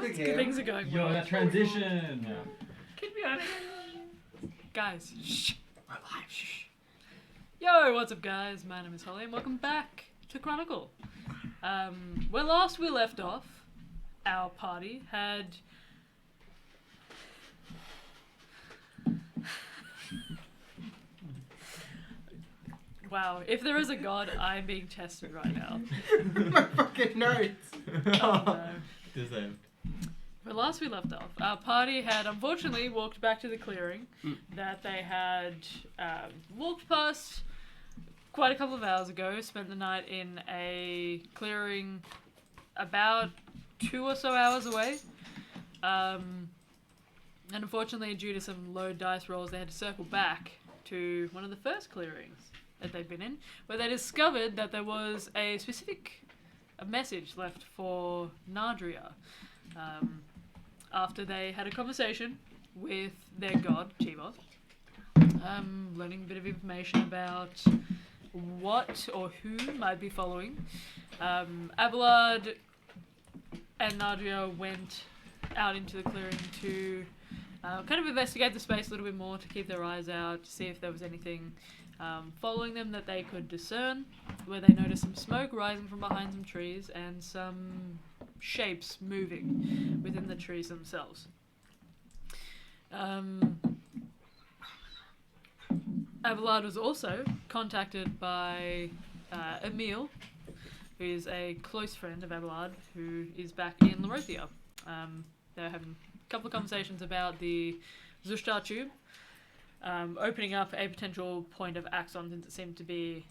loving him. Things are going Yo, well. that transition. Yeah. Get me out of here. Guys, shh. We're live, shh. Yo, what's up, guys? My name is Holly, and welcome back to Chronicle. Where last we left off, our party had... Wow, if there is a god, I'm being tested right now. My fucking notes. Oh no. Deserved. Where last we left off, our party had unfortunately walked back to the clearing that they had walked past quite a couple of hours ago, spent the night in a clearing about 2 or so hours away. And unfortunately, due to some low dice rolls, they had to circle back to one of the first clearings that they'd been in, where they discovered that there was a message left for Nadria. After they had a conversation with their god, Chivos, learning a bit of information about what or who might be following. Abelard and Nadria went out into the clearing to kind of investigate the space a little bit more, to keep their eyes out, to see if there was anything following them that they could discern, where they noticed some smoke rising from behind some trees and some shapes moving within the trees themselves. Abelard was also contacted by Emile, who is a close friend of Abelard, who is back in Larothia. They're having a couple of conversations about the Zushtar tube, opening up a potential point of Axon, since it seemed to be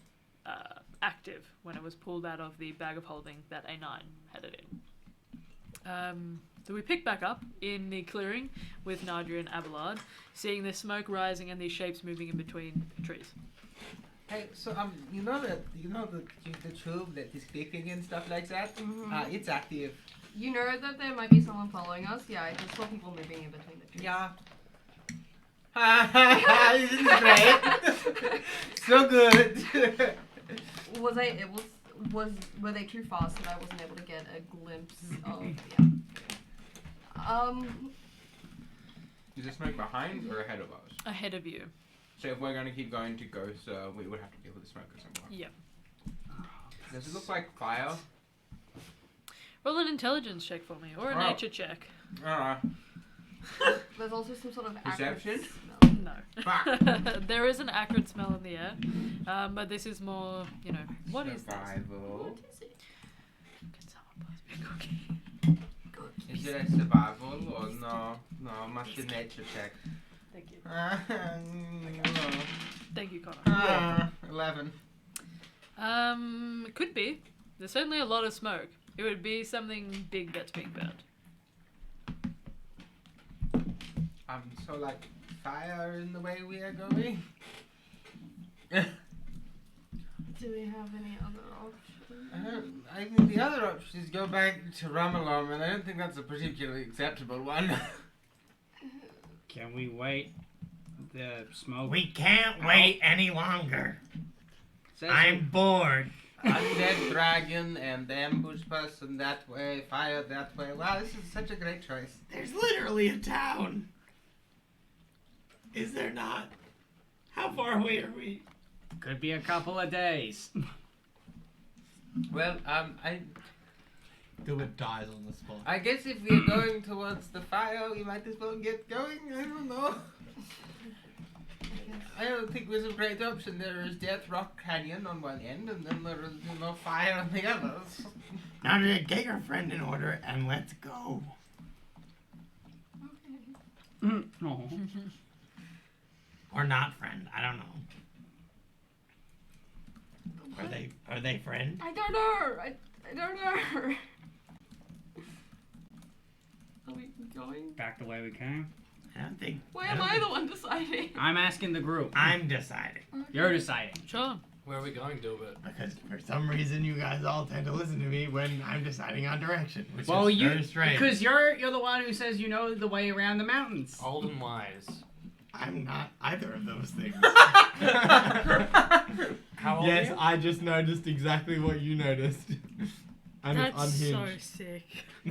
active when it was pulled out of the bag of holding that A9 headed in. So we pick back up in the clearing with Nadria and Abelard, seeing the smoke rising and these shapes moving in between trees. Hey, so you know the tube that is clicking and stuff like that. Mm-hmm. It's active. You know that there might be someone following us? Yeah, I just saw people moving in between the trees. Yeah. Isn't it great? So good. Were they too fast that I wasn't able to get a glimpse of? Yeah. Is the smoke behind or ahead of us? Ahead of you. So if we're going to keep going to Ghost, we would have to deal with the smoke at some point. Yep. Does it look like fire? Roll an intelligence check for me, or a nature check. Alright. There's also some sort of Perception? acrid smell. No. Fuck. There is an acrid smell in the air, but this is more, what is this? Survival. What is it? Can someone pass me a cookie? Is it a survival or no? No, must be nature check. Thank you. No. Thank you, Connor. 11. It could be. There's certainly a lot of smoke. It would be something big that's being burned. So like fire in the way we are going. Do we have any other options? I think the other option is go back to Ramalom, and I don't think that's a particularly acceptable one. Can we wait? The smoke. We can't wait any longer. Says I'm bored. Undead dragon and ambush person that way, fire that way. Wow, this is such a great choice. There's literally a town. Is there not? How far away are we? could be a couple of days. Well, I Gilbert dies on the spot. guess if we're going towards the fire, we might as well get going. I don't know. I don't think there's a great option. There is Death Rock Canyon on one end, and then there is fire on the others. Now to get your friend in order and let's go. Okay. No. Or not friend, I don't know. Are they friend? I don't know. I don't know. Are we going? Back the way we came. I don't think. Why am I the one deciding? I'm asking the group. I'm deciding. You're deciding. Sure. Where are we going, Dilbert? Because for some reason you guys all tend to listen to me when I'm deciding on direction, which Well, is you very strange. because you're the one who says you know the way around the mountains. Old and wise. I'm not either of those things. How old Yes, are you? I just noticed exactly what you noticed. And That's it's so unhinged. sick.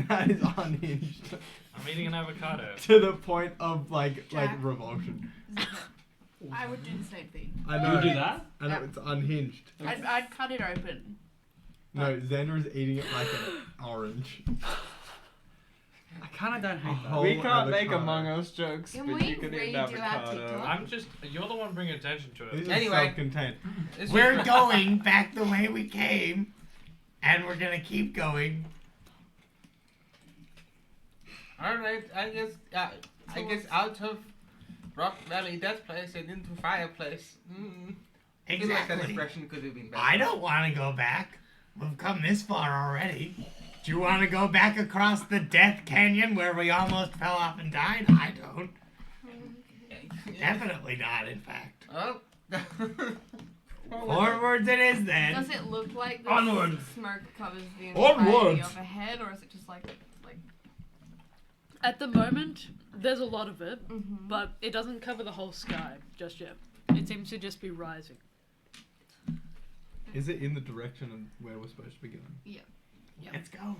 That is unhinged. I'm eating an avocado. To the point of like Jack. revulsion. I would do the same thing. I You know. would do that? I know it's unhinged. I'd cut it open. No, Xander is eating it like an orange. I kind of don't hate that. whole We can't make avocado. Among Us jokes, Can but we you can eat redo an our avocado. TikTok? I'm just. You're the one bringing attention to This it. is Anyway. self-contained. It's We're just- going back the way we came, and we're gonna keep going. Alright, I guess out of Rock Valley Death Place and into Fireplace. I feel like that Exactly. expression could have been better. I don't want to go back. We've come this far already. Do you want to go back across the Death Canyon where we almost fell off and died? I don't. Definitely not, in fact. Oh. Forwards it is then. Does it look like the Onward. smoke covers the Onward. entirety of a head, or is it just like At the moment, there's a lot of it, mm-hmm. but it doesn't cover the whole sky just yet. It seems to just be rising. Is it in the direction of where we're supposed to be going? Let's go.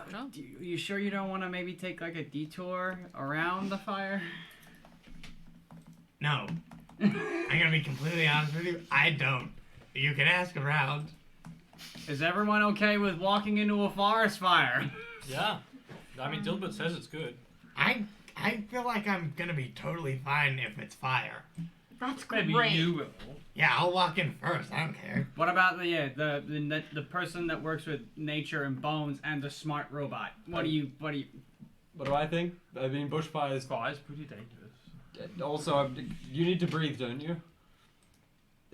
Sure. You sure you don't want to maybe take like a detour around the fire? No. I'm gonna be completely honest with you. I don't. You can ask around. Is everyone okay with walking into a forest fire? Yeah. I mean, Dilbert says it's good. I feel like I'm gonna be totally fine if it's fire. That's Maybe great. you will. Yeah, I'll walk in first. I don't care. What about the person that works with nature and bones and the smart robot? What do you? What do I think? I mean, bushfires. Fire's pretty dangerous. Also, you need to breathe, don't you?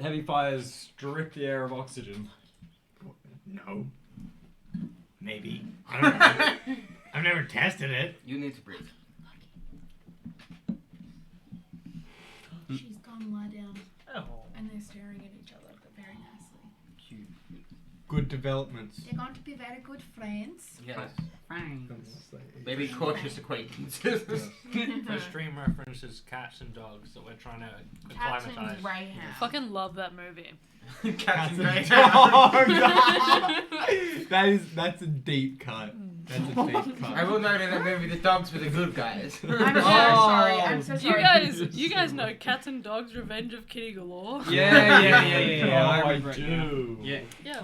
Heavy fires strip the air of oxygen. No. Maybe. I don't know. I've never tested it. You need to breathe. She's gone lie down, Oh. and they're staring at each other, but very nicely. Good developments. They're going to be very good friends. Yes. Fine. Maybe cautious acquaintances. The stream references cats and dogs that we're trying to Cats and acclimatize. greyhound. Fucking love that movie. Cats and grey That's a deep cut. That's a deep cut. I will know that maybe the dogs were the good guys. I'm so sorry. I'm so You sorry. you guys know Cats and Dogs: Revenge of Kitty Galore. Yeah. I remember it now. do. Yeah. Yeah.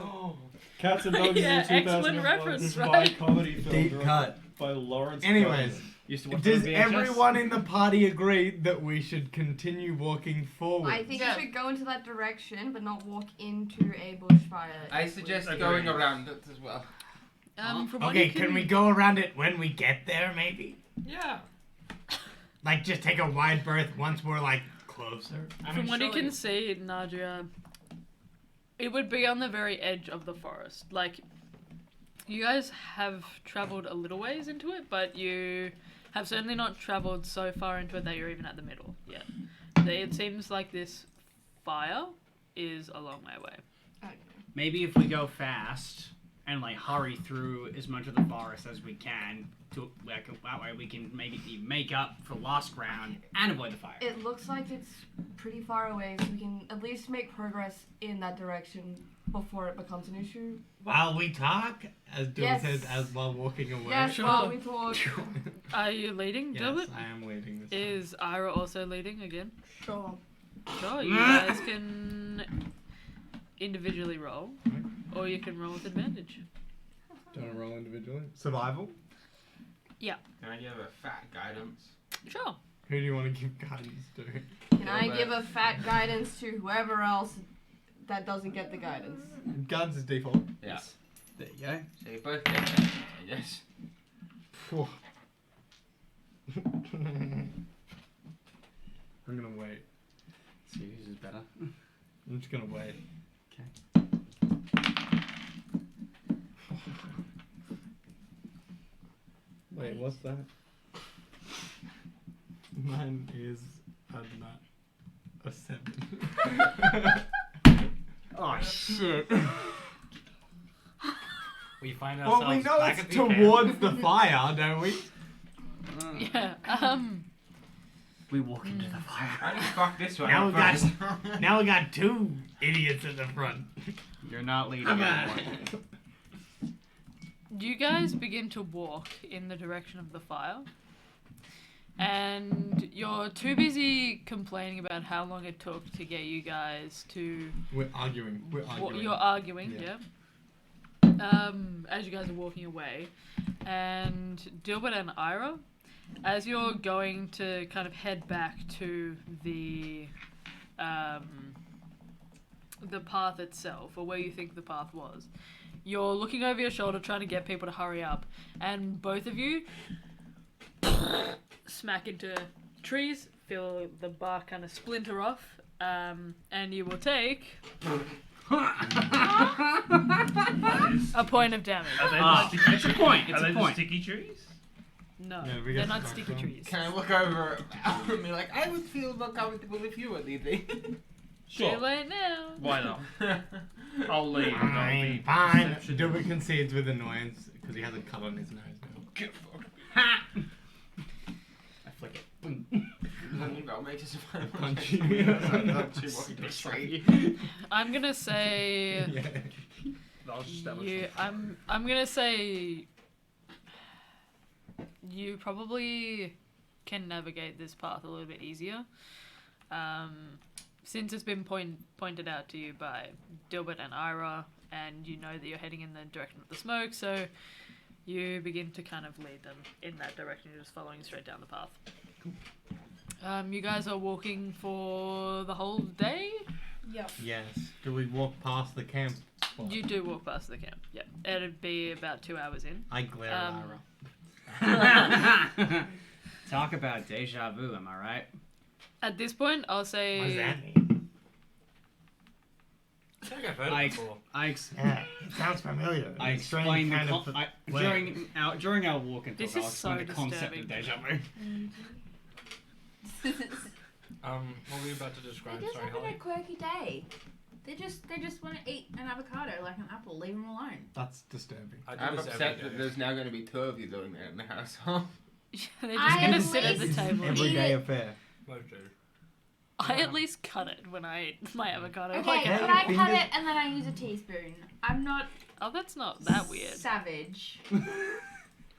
Cats and Dogs Yeah, is a excellent 2001 reference, spy right? comedy film Deep directed cut. by Lawrence. Anyways, Gardner. Used to watch does on VHS. everyone in the party agree that we should continue walking forward? I think Yeah. you should go into that direction, but not walk into a bushfire. I suggest Agreed. going around it as well. From what Okay, you can we go around it when we get there, maybe? Yeah. Like, just take a wide berth once we're, like, closer? From what you can see, Nadia, it would be on the very edge of the forest. Like, you guys have traveled a little ways into it, but you have certainly not traveled so far into it that you're even at the middle yet. It seems like this fire is a long way away. Okay. Maybe if we go fast and like hurry through as much of the forest as we can, to like that way we can maybe make up for lost ground and avoid the fire. It looks like it's pretty far away, so we can at least make progress in that direction before it becomes an issue. While we talk, As Dylan Yes. says, as while walking away. Yes, Sure. while we talk. Are you leading, Yes, Dilbert? I am leading this. Is Ira also leading again? Sure. Sure, you guys can individually roll, or you can roll with advantage. Do you want to roll individually? Survival? Can I give a fat guidance? Sure. Who do you want to give guidance to? Can I give a fat guidance to whoever else that doesn't get the guidance? Guidance is default. Yeah. There you go. So you both get that, I guess. Phew. I'm gonna wait. See whose is better. I'm just gonna wait. Wait, what's that? Mine is a 7. Oh shit. We find ourselves Well, we know back it's at the camp. towards the fire, don't we? Yeah. We walk into the fire. How do you fuck this one Now up we got first? now we got two idiots in the front. You're not leading anymore. You guys begin to walk in the direction of the fire. And you're too busy complaining about how long it took to get you guys to... We're arguing. You're arguing, Yeah. as you guys are walking away. And Dilbert and Ira, as you're going to kind of head back to the path itself, or where you think the path was, you're looking over your shoulder trying to get people to hurry up, and both of you smack into trees, feel the bark kind of splinter off, and you will take a point of damage. Are they It's a point. It's Are a they the point. sticky trees? No, No, we they're got not stuck sticky on. trees. Can I look over and be like, I would feel more comfortable if you were leaving. Too late now. Why not? I'll leave. And I'll be Fine. perception. Dilbert concedes with annoyance because he has a cut on his nose now. Get fucked. Ha! I flick it. Boom. I'll make a survival Punch check. you. Not too much to say. I'm gonna say Yeah. I'll just establish you. I'm gonna say you probably can navigate this path a little bit easier. Since it's been pointed out to you by Dilbert and Ira, and you know that you're heading in the direction of the smoke, so you begin to kind of lead them in that direction. You're just following straight down the path. You guys are walking for the whole day? Yep. Yes. Do we walk past the camp? spot? You do walk past the camp, yep. It'd be about 2 hours in. I glare at Um, Ira. Talk about deja vu, am I right? At this point, I'll say... What does that mean? I think I've heard it before. Yeah, it sounds familiar. I It's strange explained the kind of con- way. during our walk and This talk, I'll is so explain the concept of disturbing. deja vu. What were you about to They're describe? just Sorry, having a Holly. quirky day. They just want to eat an avocado like an apple. Leave them alone. That's disturbing. I do I'm this upset every that day. there's now going to be 2 of you doing that in the household. They're just I gonna at sit at the least- table. Everyday it. affair. Most do. I at least cut it when I eat my avocado. Okay, Like, Yeah, but I your cut fingers- it and then I use a teaspoon. I'm not oh, that's not that weird. savage.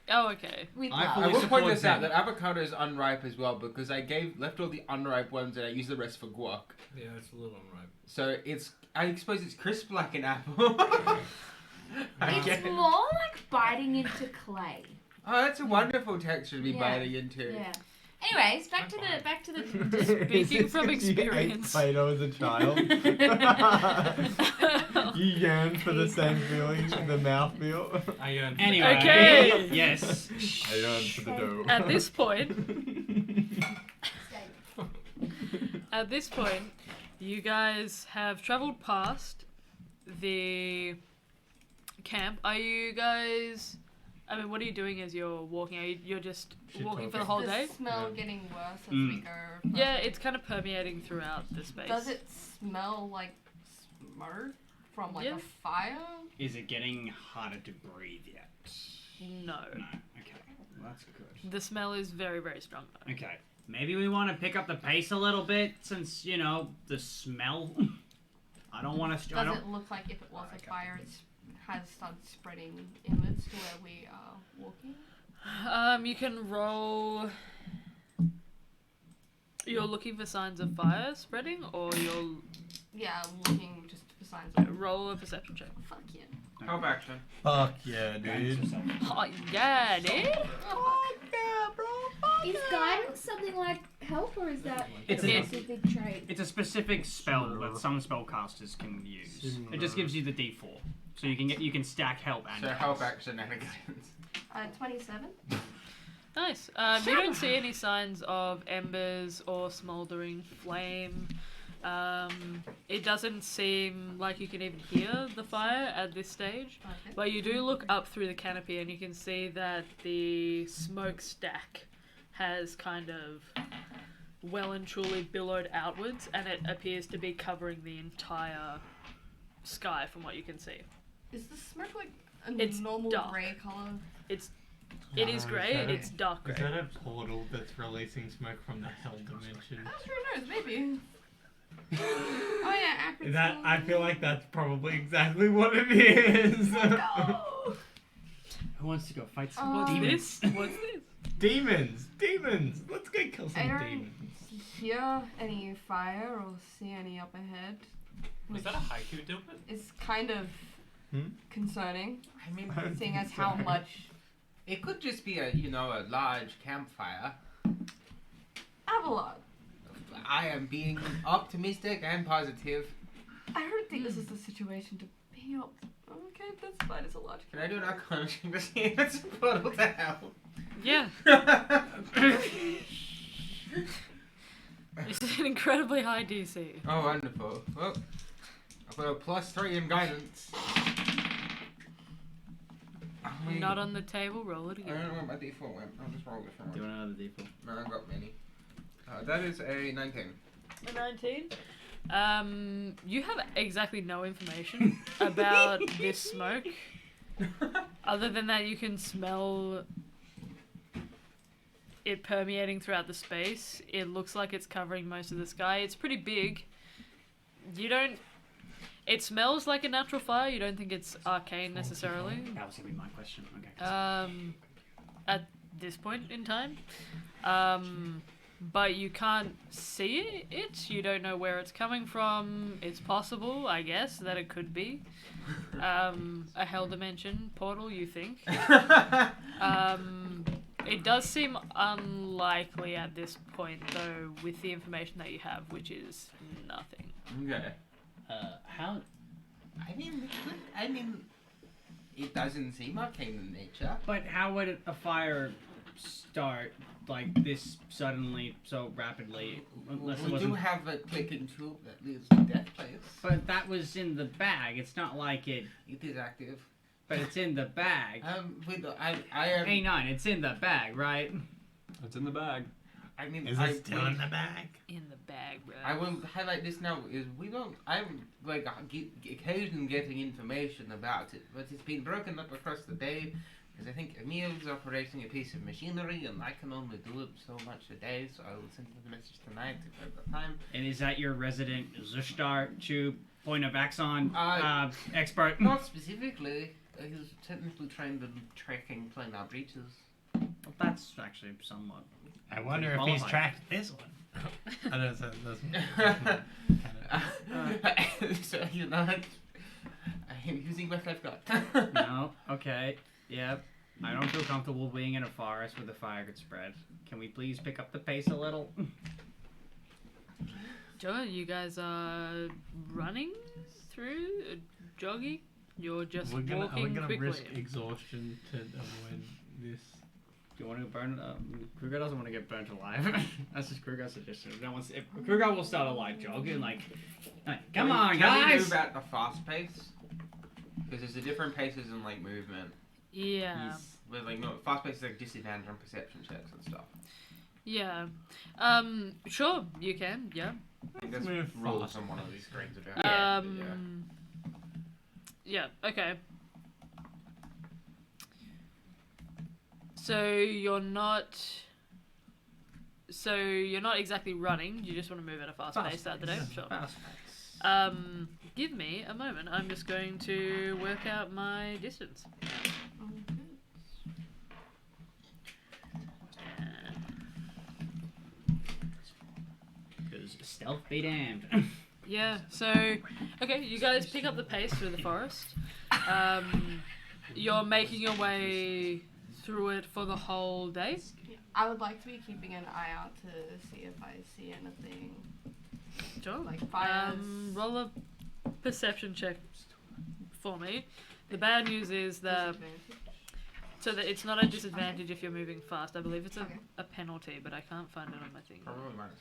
Oh, okay. With I love. fully I will point support this out them. that avocado is unripe as well because I left all the unripe ones and I used the rest for guac. Yeah, it's a little unripe. So I suppose it's crisp like an apple. I It's get it. more like biting into clay. Oh, that's a wonderful texture to be Yeah. biting into. Yeah. Anyways, back to the Speaking from experience. You ate Play-Doh as a child. You yearn for the same feeling the mouth feel. I yearn for Anyway. Okay. Yes. I yearn for the dough. At this point, you guys have traveled past the camp. Are you guys? I mean, what are you doing as you're walking? You're just Shit walking for talking. the whole Is day? the smell getting worse as Mm. we go? Yeah, it's kind of permeating throughout the space. Does it smell like smoke from like Yeah. a fire? Is it getting harder to breathe yet? No. No. Okay. Well, that's good. The smell is very, very strong though. Okay. Maybe we want to pick up the pace a little bit since, you know, the smell. I don't want to... Does it look like if it was a fire, it has started spreading inwards to where we are walking? You can roll. You're looking for signs of fire spreading, or you'll Yeah, I'm looking just for signs of. roll a perception check. Fuck yeah. Help action. Fuck yeah, dude. Oh, yeah, dude. Is guidance something like help, or is that It's a a- specific trait? It's a specific spell that some spellcasters can use. It just gives you the D4, so you can stack help and So help action and guidance. 27. Nice. You don't see any signs of embers or smouldering flame. It doesn't seem like you can even hear the fire at this stage. Okay. But you do look up through the canopy and you can see that the smokestack has kind of well and truly billowed outwards, and it appears to be covering the entire sky from what you can see. Is the smoke like a It's normal dark. grey colour? It is grey, it's dark Is grey. that a portal that's releasing smoke from the hell dimension? Who knows? Maybe. Oh yeah, Apricot. I feel like that's probably exactly what it is. No. Who wants to go fight some What's demons? What's this? Demons! Demons! Let's go kill some I don't demons. hear any fire or see any up ahead. Was that a haiku dilbit? It's kind of concerning, I mean, seeing as how much. it could just be a large campfire. Abelard, I am being optimistic and positive. I don't think this is the situation to be up. Okay, that's fine. It's a large. Can I do an arcana check to see if it's a portal to hell? Yeah. It's an incredibly high DC. Oh, wonderful. Well, I've got a +3 in guidance. Not on the table, roll it I again. don't know what my d4 went. I'll just roll it from Do one. another default. No, I've got many. That is a 19. A 19. You have exactly no information about this smoke. Other than that, you can smell it permeating throughout the space. It looks like it's covering most of the sky. It's pretty big. You don't... It smells like a natural fire. You don't think it's arcane necessarily. That was gonna be my question. Okay. At this point in time. But you can't see it. You don't know where it's coming from. It's possible, I guess, that it could be a hell dimension portal, you think. It does seem unlikely at this point, though, with the information that you have, which is nothing. Okay. How? I mean, it doesn't seem arcane in nature. But how would a fire start like this suddenly, so rapidly? Unless it We do wasn't. have a clicking tube that leads to Death Place. But that was in the bag. It's not like it. It is active. But it's in the bag. I am. A9. It's in the bag, right? It's in the bag. I mean, Is it still in the bag? In the bag, bro. I will highlight this now. I'm like occasionally getting information about it, but it's been broken up across the day. Because I think Emil's operating a piece of machinery, and I can only do it so much a day. So I will send him a message tonight if I've got time. And is that your resident Zushtar Tube point of axon expert? Not specifically. He's technically trained in tracking planar breaches. Well, that's actually somewhat. I wonder if he's tracked this one. I know So you're not. I am using what I've got. No. Okay. Yep. I don't feel comfortable being in a forest where the fire could spread. Can we please pick up the pace a little? Joe, you guys are running through, jogging? You're just Are we walking gonna quickly. risk exhaustion to avoid this? Do you want to burn it up? Kruger doesn't want to get burnt alive. That's just Kruger's suggestion. If Kruger will start a light jog and like come on, Can we guys! move at a fast pace? Because there's the different paces in like movement. Yeah. With like no fast pace is like disadvantage on perception checks and stuff. Yeah. Sure, you can, yeah. I think there's Move rules fast. on one of these screens about it. Yeah, okay. So you're not exactly running, you just want to move at a fast pace throughout the day? Sure. Fast pace. Give me a moment. I'm just going to work out my distance. Because stealth be damned. Yeah, so, okay, you guys pick up the pace through the forest. You're making your way through it for the whole day. I would like to be keeping an eye out to see if I see anything Sure. like fires. Roll a perception check for me. The bad news is that it's not a disadvantage if you're moving fast. I believe it's Okay. a penalty, but I can't find it on my thing. Probably -5 times,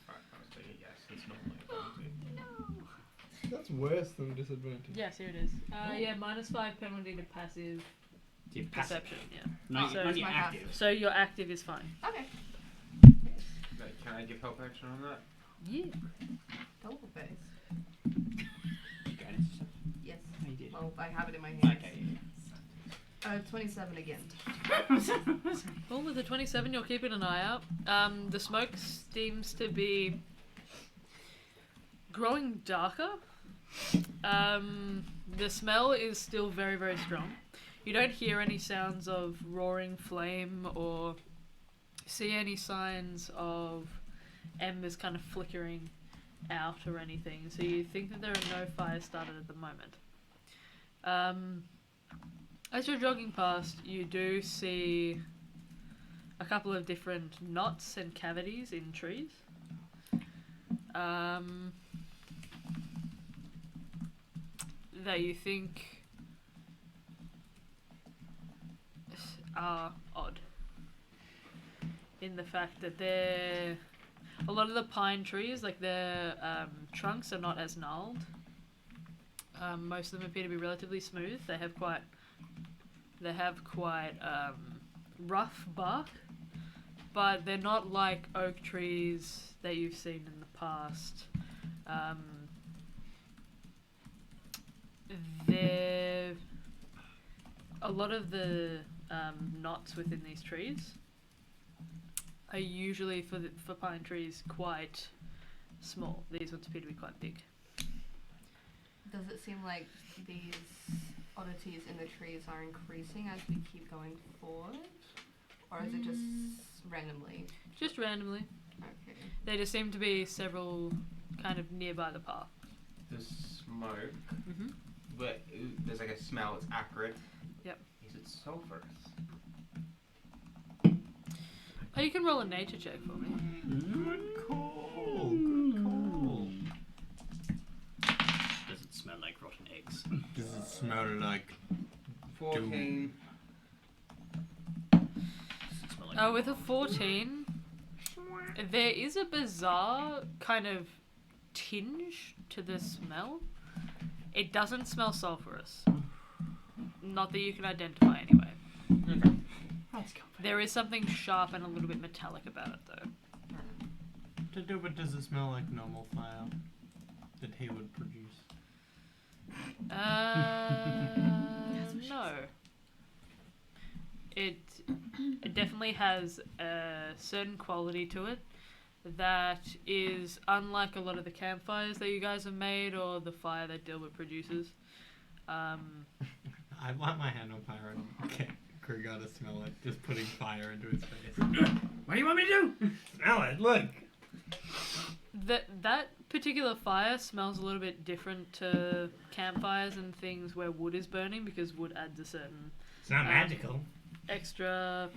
but yes, it's normally a penalty. That's worse than disadvantage. Yes, here it is. Yeah, -5 penalty to passive perception. Yeah. Not, So not it's your my active. So your active is fine. Okay. Like, can I give help action on that? Yeah. Double face. Guidance. Yes. Oh, you did. Well, I have it in my hands. Okay. 27 again. Well, with the 27, you're keeping an eye out. The smoke seems to be growing darker. The smell is still very, very strong. You don't hear any sounds of roaring flame or see any signs of embers kind of flickering out or anything. So you think that there are no fires started at the moment. As you're jogging past, you do see a couple of different knots and cavities in trees. That you think are odd. In the fact that a lot of the pine trees, like their trunks are not as gnarled. Most of them appear to be relatively smooth. They have quite rough bark, but they're not like oak trees that you've seen in the past. A lot of the knots within these trees are usually for pine trees quite small. These ones appear to be quite big. Does it seem like these oddities in the trees are increasing as we keep going forward? Or is it just randomly? Just randomly. Okay. There just seem to be several kind of nearby the path. There's smoke, Mm-hmm. but there's like a smell. It's acrid. Yep. Is it sulfurous? Oh, you can roll a nature check for me. Good call. Good call. Does it smell like rotten eggs? Does it smell like 14. Does it smell like With a 14, there is a bizarre kind of tinge to the smell. It doesn't smell sulfurous. Not that you can identify anyway. Okay. That's comforting. There is something sharp and a little bit metallic about it, though. But does it smell like normal fire that he would produce? No. It definitely has a certain quality to it that is unlike a lot of the campfires that you guys have made or the fire that Dilbert produces. I'd light my hand on fire and get Krugar to smell it, just putting fire into his face. What do you want me to do? Smell it, look! That particular fire smells a little bit different to campfires and things where wood is burning, because wood adds a certain It's not magical. extra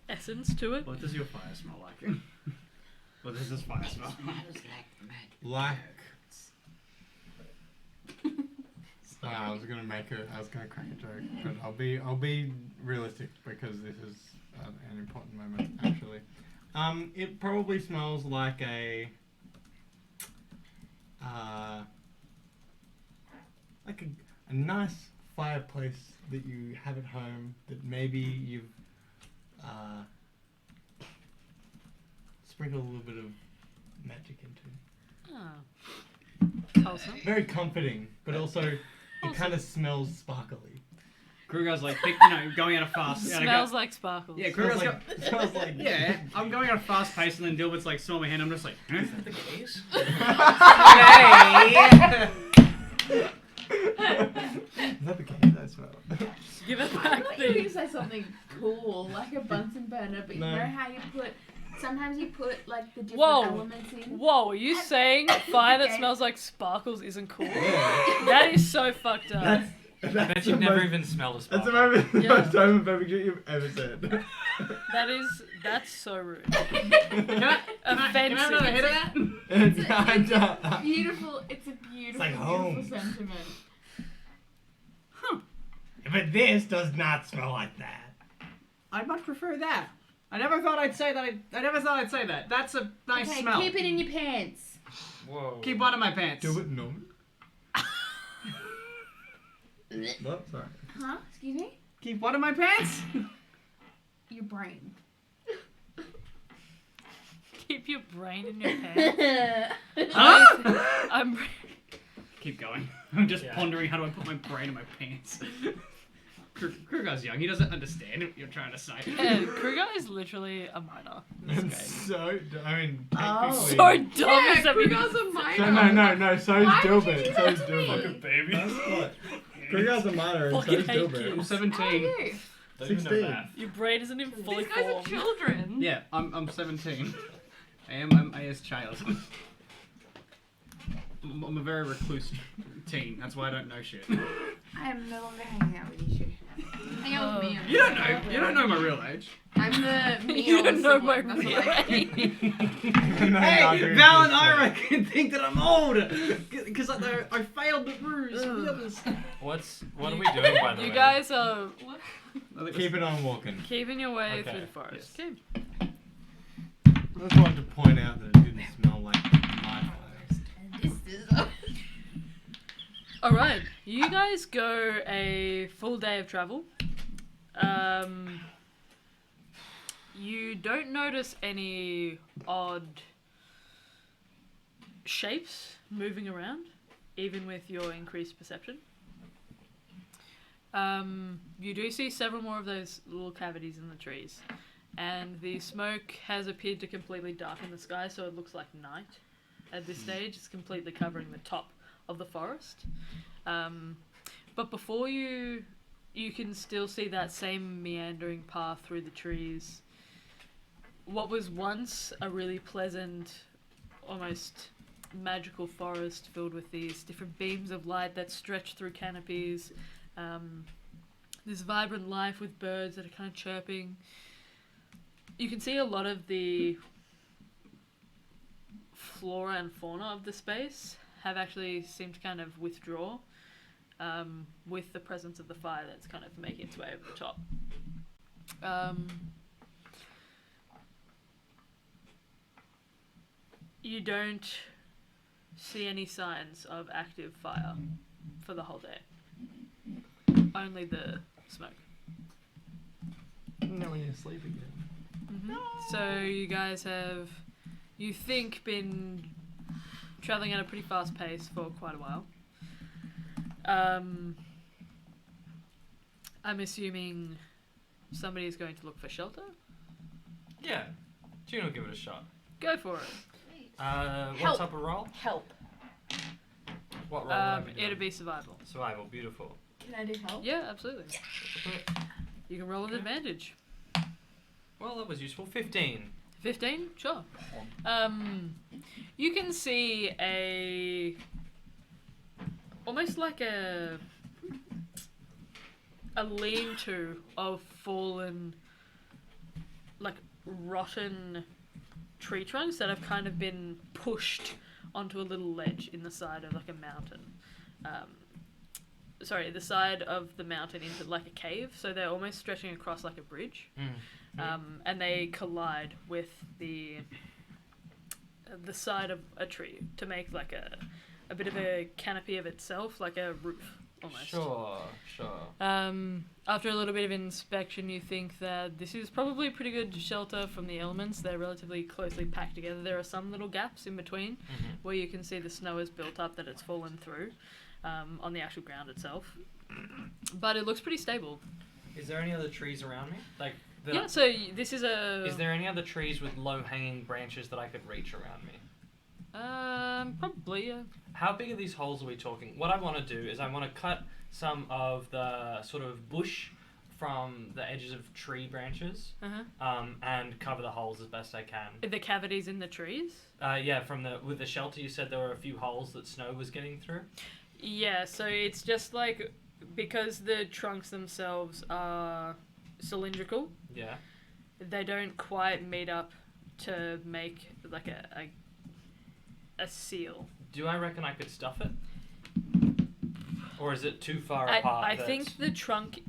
essence to it. What does your fire smell like? What does this fire smell? Like. I was gonna crack a joke, but I'll be realistic because this is an important moment actually. It probably smells like a nice fireplace that you have at home that maybe you've sprinkled a little bit of magic into. Oh. Wholesome. Very comforting, but also it kind of smells sparkly. Kruger's like, going at a fast. Smells like sparkles. Yeah, Kruger's Smells like yeah, I'm going at a fast pace, and then Dilbert's like, smell my hand. I'm just like, is that the case? Is that the case? I smell. Give it I back. thought you were going to say something cool, like a Bunsen burner, but No. you know how you put... Sometimes you put, like, the different Whoa. elements in? Whoa, are you saying fire that Okay. smells like sparkles isn't cool? That is so fucked up. I bet you've never even smelled a That's sparkle. the Yeah. most homophobic shit you've ever said. That's so rude. Can I have another hit of that? It's beautiful. It's a beautiful, like beautiful home. sentiment. But this does not smell like that. I'd much prefer that. I never thought I'd say that. I never thought I'd say that. That's a nice Okay, smell. keep it in your pants. Whoa. Keep one in my pants. Do it normal. No, sorry. Huh? Excuse me? Keep one in my pants. Your brain. Keep your brain in your pants. Huh? I'm Keep going. I'm just Yeah. pondering how do I put my brain in my pants. Kruger's young. He doesn't understand what you're trying to say. Kruger is literally a minor. in And this game. so, I mean, Oh. technically. So dumb Yeah, is that we- Kruger's a minor. No, so's Why would you Dilbert. do So's that to me? Dilbert. Baby. That's what. Three guys are minor and so Fucking is hate Gilbert. you. I'm How are 17. you? Don't even know 16. math. Your brain isn't even fully These guys are formed. children. Yeah, I'm 17. I'm a child. I'm a very recluse teen. That's why I don't know shit. I am no longer hanging out with you two. Hang out with me. You don't know. You don't know my real age. I'm the me You don't know sibling, my that's real what I- age. Hey, Val and I reckon think that I'm old because I failed the ruse of the others. What are we doing, by the way? You guys are Keep it on walking. keeping your way Okay, through the forest. yes. Okay. I just wanted to point out that it didn't smell like my flowers. This is. Alright, you guys go a full day of travel. You don't notice any odd shapes moving around, even with your increased perception. You do see several more of those little cavities in the trees, and the smoke has appeared to completely darken the sky, so it looks like night at this stage. It's completely covering the top of the forest. But before you can still see that same meandering path through the trees. What was once a really pleasant, almost magical forest filled with these different beams of light that stretch through canopies, this vibrant life with birds that are kind of chirping. You can see a lot of the flora and fauna of the space have actually seemed to kind of withdraw with the presence of the fire that's kind of making its way over the top. You don't see any signs of active fire for the whole day. Only the smoke. No, when you sleep again. So you guys have, you think, been traveling at a pretty fast pace for quite a while. I'm assuming somebody is going to look for shelter. Yeah. Juno, give it a shot. Go for it. What Help. type of roll? Help. What roll would I be doing? It'd be survival. Survival, beautiful. Can I do help? Yeah, absolutely. You can roll with advantage. Well, that was useful. 15. 15? Sure. You can see almost like a lean-to of fallen, like rotten tree trunks that have kind of been pushed onto a little ledge in the side of like a mountain. The side of the mountain into like a cave, so they're almost stretching across like a bridge. And they collide with the side of a tree to make like a bit of a canopy of itself, like a roof almost. Sure. After a little bit of inspection, you think that this is probably pretty good shelter from the elements. They're relatively closely packed together. There are some little gaps in between where you can see the snow has built up that it's fallen through on the actual ground itself. But it looks pretty stable. Is there any other trees around me? Like, Yeah, so this is a... Is there any other trees with low-hanging branches that I could reach around me? Probably, yeah. How big are these holes are we talking? What I want to do is I want to cut some of the sort of bush from the edges of tree branches, and cover the holes as best I can. The cavities in the trees? Yeah, with the shelter you said there were a few holes that snow was getting through. Yeah, so it's just like, because the trunks themselves are cylindrical, Yeah. they don't quite meet up to make like a seal. Do I reckon I could stuff it? Or is it too far apart? I think the trunk,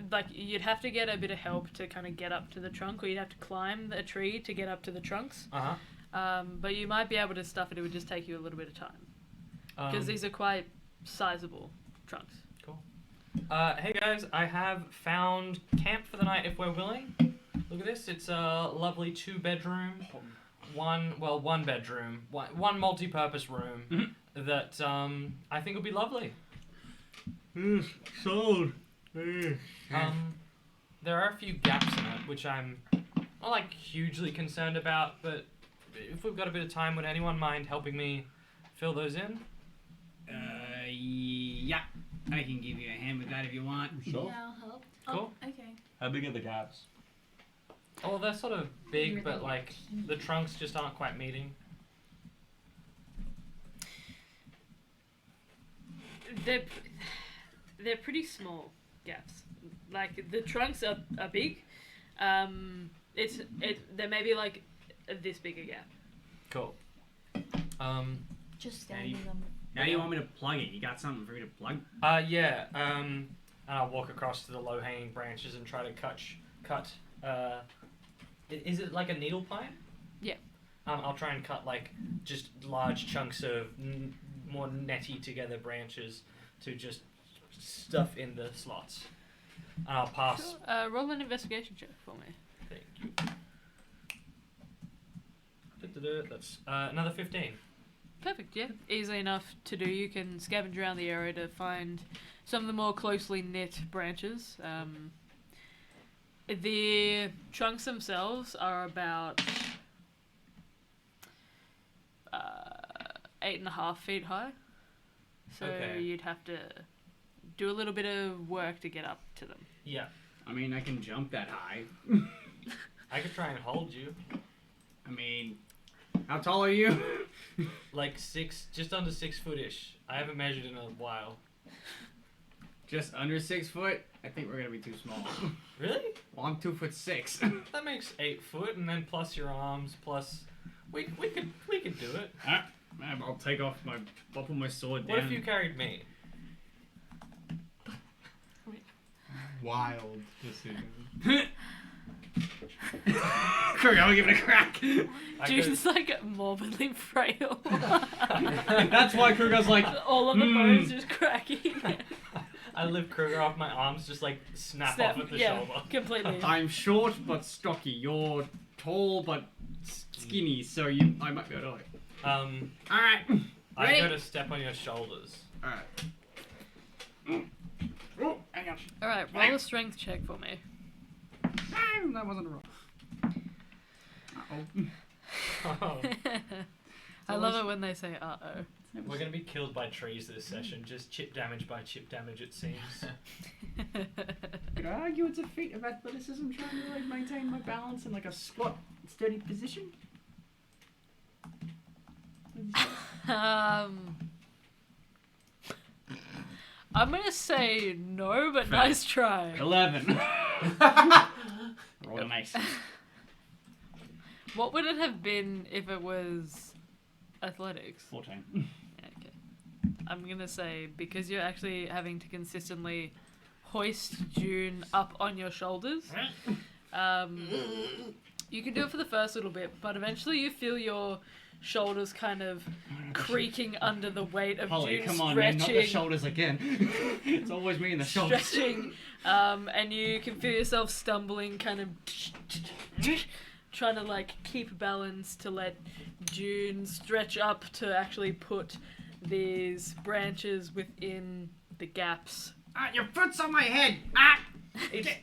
like, you'd have to get a bit of help to kind of get up to the trunk, or you'd have to climb a tree to get up to the trunks. But you might be able to stuff it. It would just take you a little bit of time, because these are quite sizable trunks. Cool. Hey guys, I have found camp for the night if we're willing. Look at this. It's a lovely 2-bedroom, one bedroom, one multi-purpose room that I think will be lovely. Sold. There are a few gaps in it, which I'm not like hugely concerned about, but if we've got a bit of time, would anyone mind helping me fill those in? Yeah. I can give you a hand with that if you want. Sure. Yeah, I'll help. Cool. Oh, okay. How big are the gaps? Oh, they're sort of big, but like the trunks just aren't quite meeting. They're pretty small gaps. Like the trunks are big. There may be like this big a gap. Cool. Just Now standing you- them. How do you want me to plug it? You got something for me to plug? Yeah. And I'll walk across to the low-hanging branches and try to cut. Is it like a needle plant? Yeah. I'll try and cut like just large chunks of more netty together branches to just stuff in the slots. And I'll pass. Sure. Roll an investigation check for me. Thank you. That's another 15. Perfect, yeah. Easy enough to do. You can scavenge around the area to find some of the more closely knit branches. The trunks themselves are about 8.5 feet high. So Okay. you'd have to do a little bit of work to get up to them. Yeah. I mean, I can jump that high. I could try and hold you. I mean, how tall are you? Like just under 6 foot-ish. I haven't measured in a while. Just under 6 foot? I think we're gonna be too small. Really? Well, I'm 2'6". That makes 8 foot, and then plus your arms, plus we could do it. I'll take off I'll put my sword What down. if you carried me? Wild decision. Kruger, I'll give it a crack. I June's like morbidly frail. That's why Kruger's like, All of the bones just cracking. I lift Kruger off my arms, just like snap off at the yeah, shoulder. completely. I'm short but stocky. You're tall but skinny, so I might be able to like. Alright. I Ready? go to step on your shoulders. Alright. Oh, hang on. Alright, roll a strength check for me. That wasn't a roll. Uh-oh. I love it when they say uh-oh. We're gonna be killed by trees this session, just chip damage by chip damage it seems. Could I argue it's a feat of athleticism trying to like maintain my balance in like a squat, steady position? I'm gonna say no, but nice try. 11. Roll an ace. What would it have been if it was athletics? 14. Okay. I'm gonna say because you're actually having to consistently hoist June up on your shoulders. You can do it for the first little bit, but eventually you feel your shoulders kind of creaking under the weight of Holly, June come on, man, stretching. not the shoulders again. It's always me in the shoulders. Stretching, and you can feel yourself stumbling, kind of trying to like keep balance to let June stretch up to actually put these branches within the gaps. Your foot's on my head.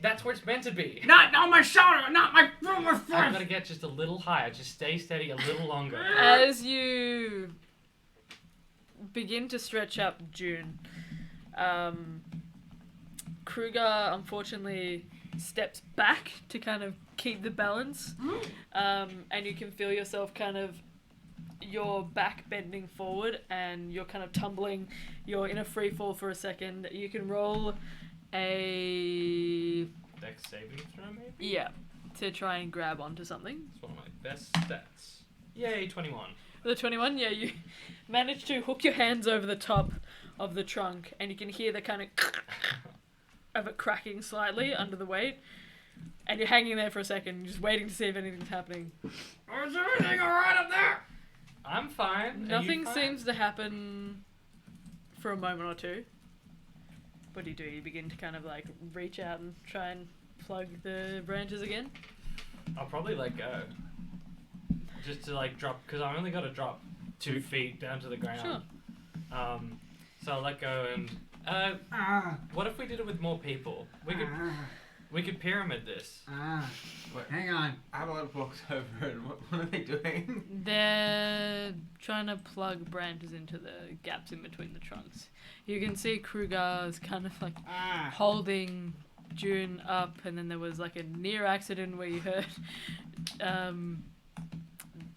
That's where it's meant to be. Not on my shoulder, not my I'm foot. gonna get just a little higher, just stay steady a little longer. As you begin to stretch up June, Kruger unfortunately steps back to kind of keep the balance, and you can feel yourself kind of your back bending forward and you're kind of tumbling. You're in a free fall for a second. You can roll a Dex saving throw, maybe? yeah to try and grab onto something. It's one of my best stats. Yay, 21. The 21, yeah, you manage to hook your hands over the top of the trunk, and you can hear the kind of it cracking slightly under the weight, and you're hanging there for a second, just waiting to see if anything's happening. Is everything alright up there? I'm fine. Are you Nothing fine? seems to happen for a moment or two. What do? You begin to kind of like reach out and try and plug the branches again? I'll probably let go. Just to like drop, because I only got to drop 2 feet down to the ground. Sure. So I'll let go and what if we did it with more people? We could pyramid this. What? Hang on. Avalon walks over and what are they doing? They're trying to plug branches into the gaps in between the trunks. You can see Kruger's kind of like holding June up, and then there was like a near accident where you heard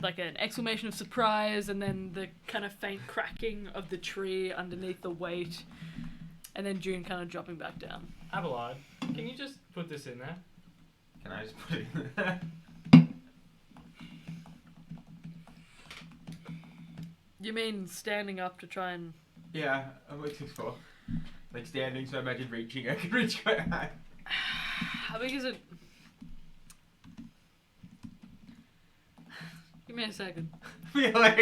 like an exclamation of surprise, and then the kind of faint cracking of the tree underneath the weight, and then June kind of dropping back down. Abelard, can you just put this in there? Can I just put it in there? You mean standing up to try and... Yeah, I'm like 6'4". Like standing, so I imagine reaching. I can reach quite high. How big is it? Give me a second. Yeah, like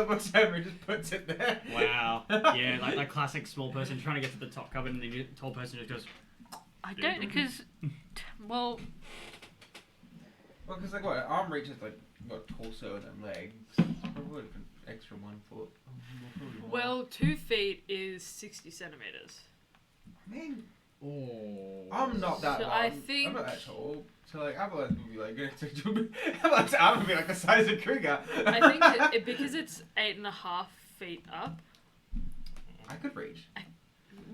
looks over and just puts it there. Wow. Yeah, like that classic small person trying to get to the top cupboard and the tall person just goes. I don't, because... Well... Well, because like what, arm reach is like what, torso and then legs. It's probably like an extra 1 foot. Well, 2 feet is 60 centimeters. I mean, Oh. I'm not that So long. I think- I'm not that tall. So like Avalanche would be like, Avalanche's arm would be like the size of Kruger. I think that because it's 8.5 feet up. I could reach.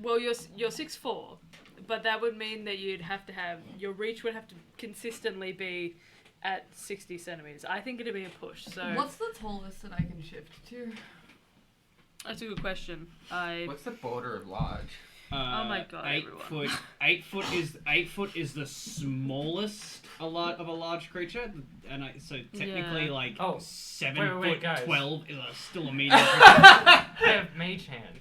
Well, you're 6'4", but that would mean that you'd have to have your reach would have to consistently be at 60 centimeters. I think it'd be a push. So What's the tallest that I can shift to? that's a good question. What's the border of large? Oh my God, 8 everyone. foot. 8 foot is the smallest of a large creature, and so technically Yeah. like Oh, 7 wait, foot guys. 12 is still a medium creature. I have mage hand.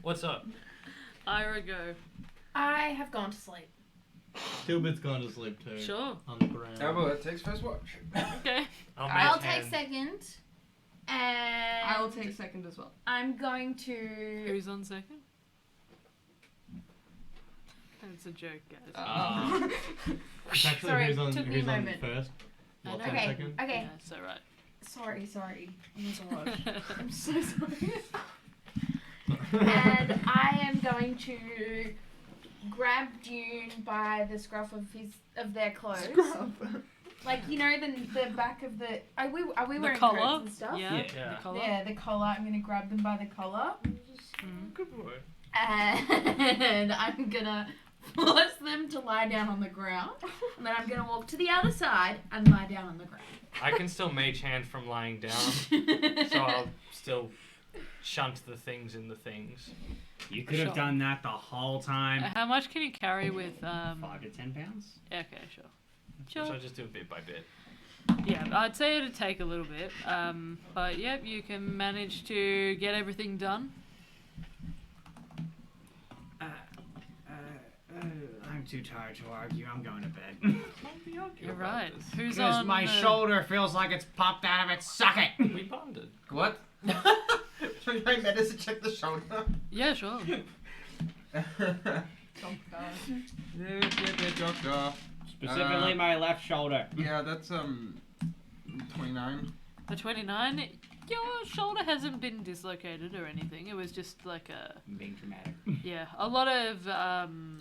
What's up? Ira, go. I have gone to sleep. Tilbit's gone to sleep too. Sure. On the ground. Avalanche takes first watch. Okay. I'll mage take hand. second. And I will take second as well. I'm going to. Who's on second? That's a joke, guys. It's actually Sorry, who's on, took me a who's on moment. first. I What's know. on Okay. second? Okay. Yeah, so right. Sorry. I'm so I'm so sorry. And I am going to grab Dune by the scruff of their clothes. Like, you know, the back of the... Are we The wearing collar? coats and stuff? Yeah. Yeah. The collar. Yeah, the collar. I'm going to grab them by the collar. Good boy. And I'm going to force them to lie down on the ground. And then I'm going to walk to the other side and lie down on the ground. I can still mage hand from lying down, so I'll still shunt the things in the things. You could have Sure. done that the whole time. How much can you carry with 5 to 10 pounds. Okay, sure. Which Sure. I just do bit by bit. Yeah, I'd say it'd take a little bit. But yep, you can manage to get everything done. I'm too tired to argue. I'm going to bed. You're right. Who's Because on my the- shoulder feels like it's popped out of its socket. We bonded. What? Should I medicine check the shoulder? Yeah, sure. Doctor. Specifically my left shoulder. Yeah, that's 29. The 29, your shoulder hasn't been dislocated or anything. It was just like a Being dramatic. a lot of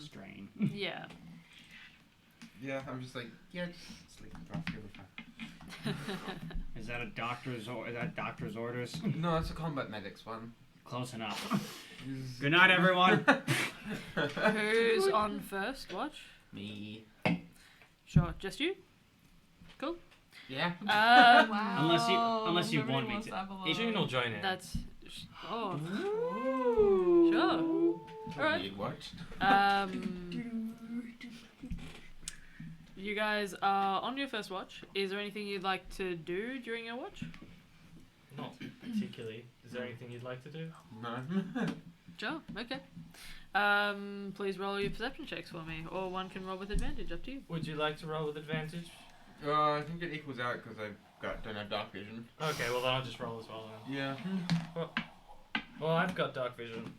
Strain. yeah. Yeah, I'm just like, yeah, just sleep. I'll feel fine. Is that a doctor's doctor's orders? No, it's a combat medics one. Close enough. Good night, everyone. Who's on first watch? Me. Sure, just you. Cool. Yeah. Wow. Unless you want me to. June will join in. That's oh sure. Alright. You'd watch. You guys are on your first watch. Is there anything you'd like to do during your watch? Not particularly. Is there anything you'd like to do? No. Sure. Okay. Please roll your perception checks for me, or one can roll with advantage. Up to you. Would you like to roll with advantage? I think it equals out because don't have dark vision. Okay, well then I'll just roll as well then. Yeah. Well, I've got dark vision.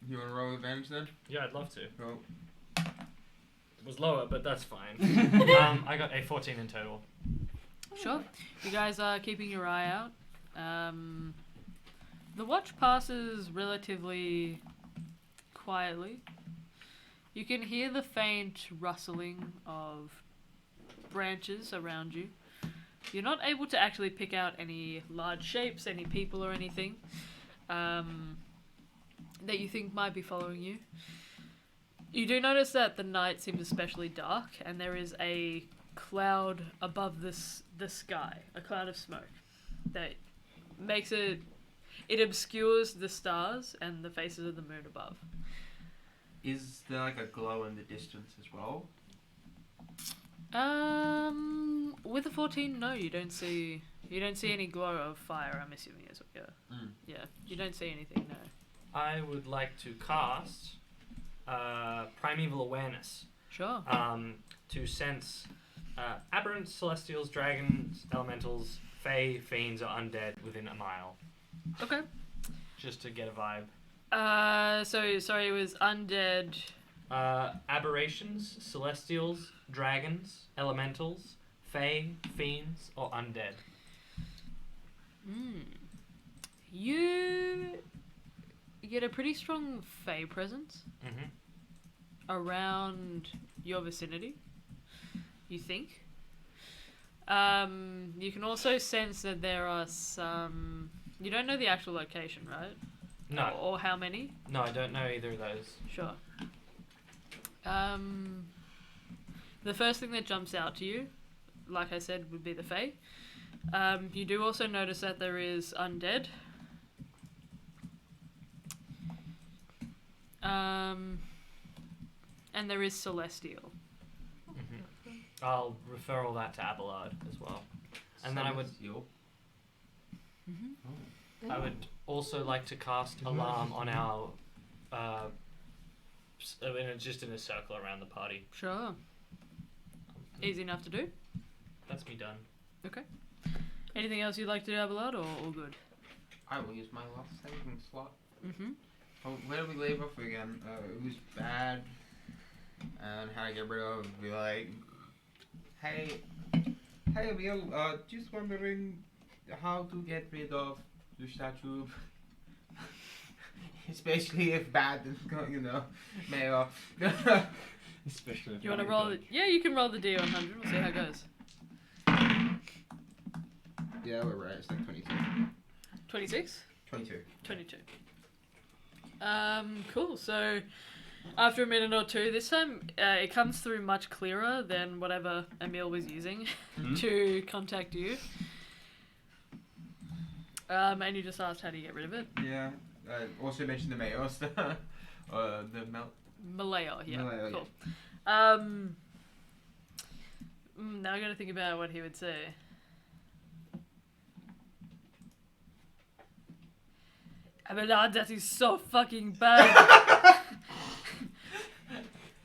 You want to roll advantage then? Yeah, I'd love to. Well, It was lower, but that's fine. I got a 14 in total. Sure. You guys are keeping your eye out. The watch passes relatively quietly. You can hear the faint rustling of branches around you. You're not able to actually pick out any large shapes, any people or anything that you think might be following you. You do notice that the night seems especially dark, and there is a cloud above the sky, a cloud of smoke that makes it obscures the stars and the faces of the moon above. Is there like a glow in the distance as well? With a 14, no, you don't see any glow of fire. I'm assuming is what yeah, you don't see anything. No. I would like to cast Primeval Awareness. Sure. To sense aberrant celestials, dragons, elementals, fae, fiends, or undead within a mile. Okay. Just to get a vibe. So sorry, it was undead. Aberrations, celestials, dragons, elementals, fae, fiends, or undead. You get a pretty strong fae presence around your vicinity, you think. You can also sense that there are some... You don't know the actual location, right? No. Or how many? No, I don't know either of those. Sure. The first thing that jumps out to you, like I said, would be the fae. You do also notice that there is undead. And there is celestial. I'll refer all that to Abelard as well. And then I would also like to cast Alarm on our just in a circle around the party. Sure. Easy enough to do. That's me done. Okay. Anything else you'd like to do, Abelard, or all good? I will use my last saving slot. Mm-hmm. Oh, where do we leave off again? It was bad. And how to get rid of, be like, hey Emil, just wondering how to get rid of the statue. Especially if bad is going, mayor. Especially if Do you want to roll it? Yeah, you can roll the D100. We'll see how it goes. Yeah, we're right. It's like 22. 26? 22. 22. Cool. So, after a minute or two, this time it comes through much clearer than whatever Emil was using to contact you. And you just asked how do you get rid of it? Yeah. Also mentioned the mayor stuff. The Maleo, yeah. Maleo, cool. Now I gotta think about what he would say. Abelard, that is so fucking bad.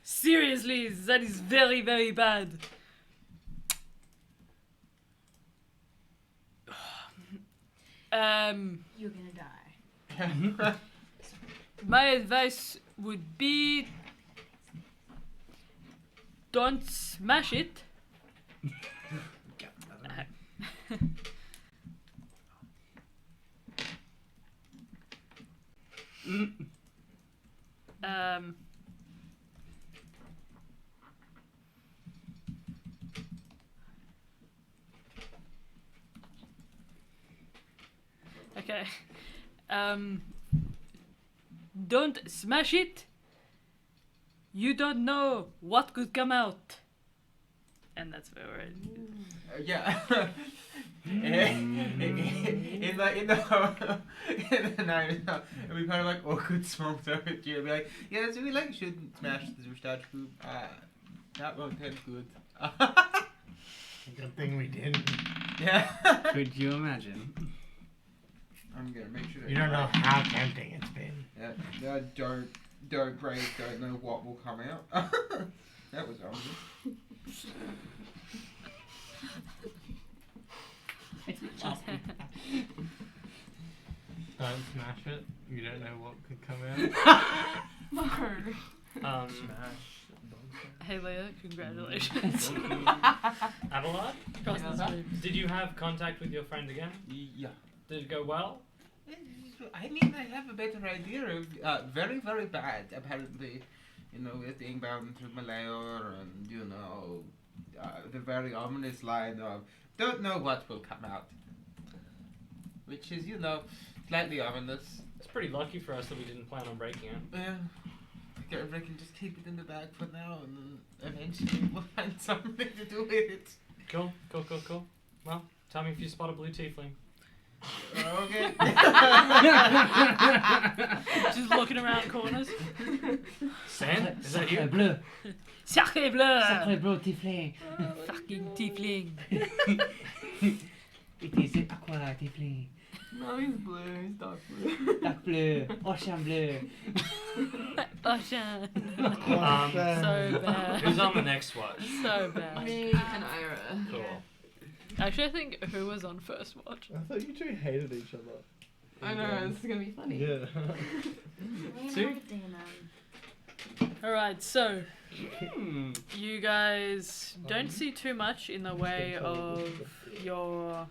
Seriously, that is very, very bad. You're gonna die. My advice would be don't smash it. Okay. Don't smash it. You don't know what could come out. And that's where we're at. yeah. in the night, and we kind of like awkward smoked over it. You'd be like, yeah, so we like shouldn't smash the statue. That won't end good. Good thing we didn't. Yeah. Could you imagine? I'm gonna make sure. You don't know how tempting it's been. Yeah. Don't break. Don't know what will come out. That was obvious. Don't smash it. You don't know what could come out. Hey Leah, congratulations. Abelard? Cross the streams. Did you have contact with your friend again? Yeah. Did it go well? I mean, I have a better idea of very, very bad, apparently. You know, with being bound to Malaya and, you know, the very ominous line of, don't know what will come out. Which is, you know, slightly ominous. It's pretty lucky for us that we didn't plan on breaking it. Yeah. I guess I can just keep it in the bag for now, and then eventually we'll find something to do with it. Cool. Well, tell me if you spot a blue tiefling. Okay. Just looking around corners. Sen, is that you? Bleu. Sacré bleu! Sacré bleu tiefling. Fucking tiefling. It is an aqua tiefling. No, he's blue. He's dark blue. Dark bleu. Ocean bleu. Ocean. Um, So bad. who's on the next watch? So bad. Me and Ira. Cool. Actually, I think who was on first watch? I thought you two hated each other. I know, this is gonna be funny. Yeah. Two? Alright, so Hmm. you guys don't see too much in the way of your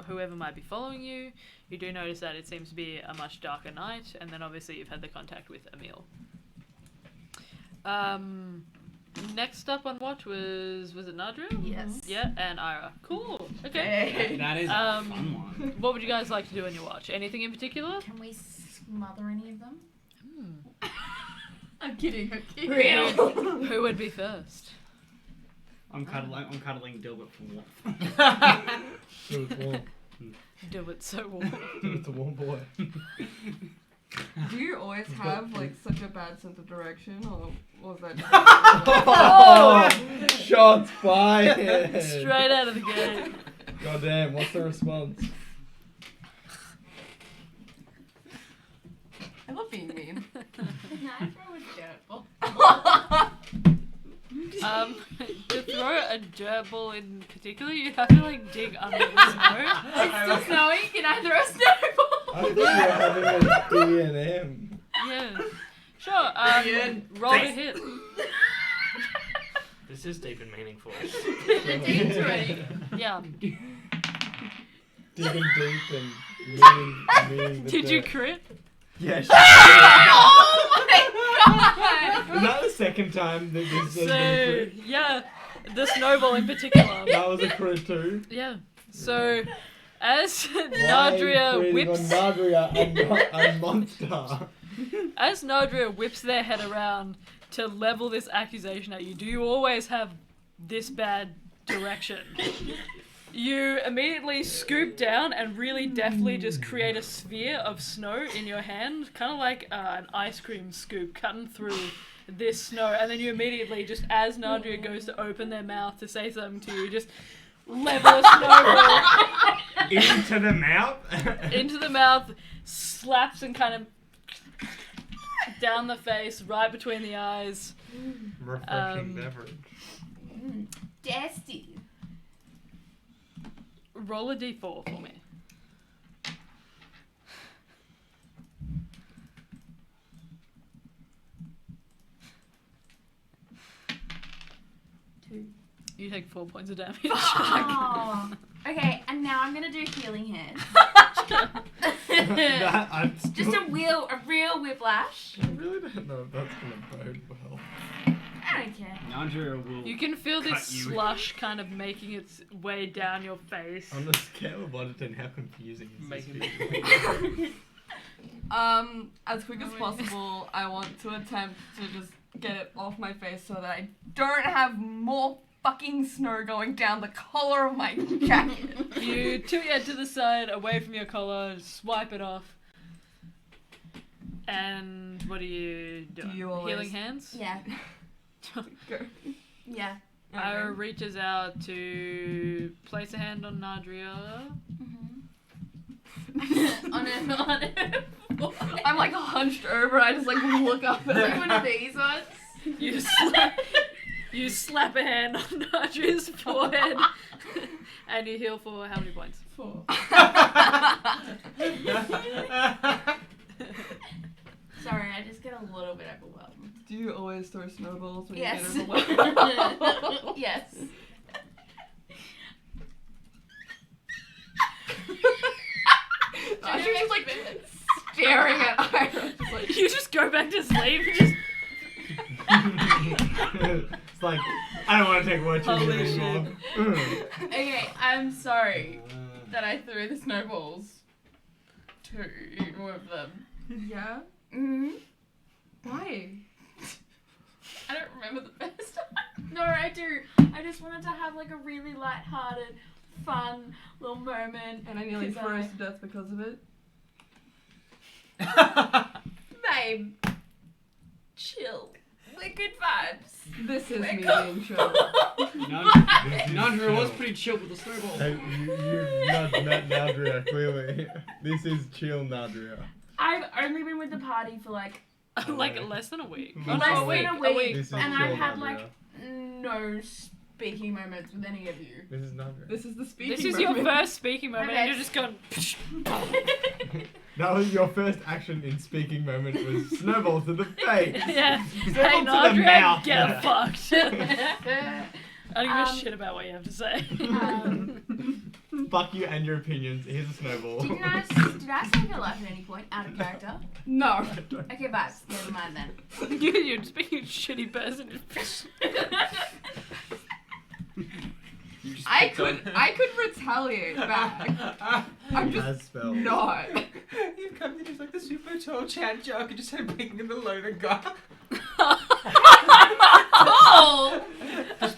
whoever might be following you. You do notice that it seems to be a much darker night, and then obviously you've had the contact with Emil. Next up on watch was it Nadria? Yes. Yeah, and Ira. Cool. Okay. Hey. That is a fun one. What would you guys like to do in your watch? Anything in particular? Can we smother any of them? I'm kidding. Real. Who would be first? I'm cuddling Dilbert for warmth. It's warm. Do it so warm. It's a warm boy. Do you always have like such a bad sense of direction, or was that? Oh! Shots fired! Straight out of the gate. Goddamn, what's the response? I love being mean. Nitro was dirtball. To throw a dirt ball in particular, you have to like dig under the snow. It's still snowing. Can I throw a snowball? I think you're having a D&M. Yeah. Sure. Roll to hit. This is deep and meaningful. Yeah. Digging deep and meaning the Did you dirt. crit? Yes. Oh my god! Is that the second time that this has been So crit? yeah, the snowball in particular. That was a crit too. Yeah. So as Why Nadria critting whips on Nadria and not a monster. as Nadria whips their head around to level this accusation at you, do you always have this bad direction? You immediately scoop down and really deftly just create a sphere of snow in your hand, kind of like an ice cream scoop cutting through this snow, and then you immediately, just as Nadria goes to open their mouth to say something to you, just level a snowball Into the mouth? into the mouth, slaps and kind of down the face, right between the eyes. Refreshing beverage. Tasty. Roll a d4 for me. You take 4 points of damage. Oh. Okay, and now I'm gonna do healing hands. That, I'm still, Just a real whiplash. I really don't know if that's going to bode well. I don't care. Nandra will. You can feel this Cut you. slush kind of making its way down your face. On the scale of 1 to 10, how confusing is this? Making video? As quick as possible, I want to attempt to just get it off my face so that I don't have more fucking snow going down the collar of my jacket. You tilt your head to the side, away from your collar, swipe it off. And what are you doing? you always- Healing hands? Yeah. Go. Yeah. Ira reaches out to place a hand on Nadria. on it. I'm like hunched over, I just like look up at Like one of these ones. You slap a hand on Nadria's forehead and you heal for how many points? 4. Sorry, I just get a little bit overwhelmed. Do you always throw snowballs when Yes. you get overwhelmed? Yes. staring at Ira. Just like, You just go back to sleep. Just It's like, I don't want to take watch with you Holy anymore. okay, I'm sorry that I threw the snowballs to you with them. Yeah. Mm-hmm. Why? I don't remember the first time. No, I do. I just wanted to have like a really light-hearted, fun little moment. And I nearly Because froze to death because of it. Babe, chill. We're good vibes. This is me Wake being chill. Nandra was pretty chill with the snowball. Hey, you've not met Nadria, clearly. This is chill Nadria. I've only been with the party for like like less than a week. Less less than than a week, This is and chill I've had Nadria. like no speaking moments with any of you. This is Nadria. This is the speaking This is your moment. first speaking moment, Okay. and you're just going. That was your first action in speaking moment was snowball to the face. Yeah. Snowball Hey, to the Nadria, mouth. get Yeah. fucked. I don't give a Um, shit about what you have to say. Fuck you and your opinions. Here's a snowball. Did I save your life at any point out of character? No. Okay, vibes. Never mind then. You're just being a shitty person. I could retaliate back. I'm He just has spells. not. You've come in as like the super tall Chad joke and just started bringing in the load of God. Oh! Or a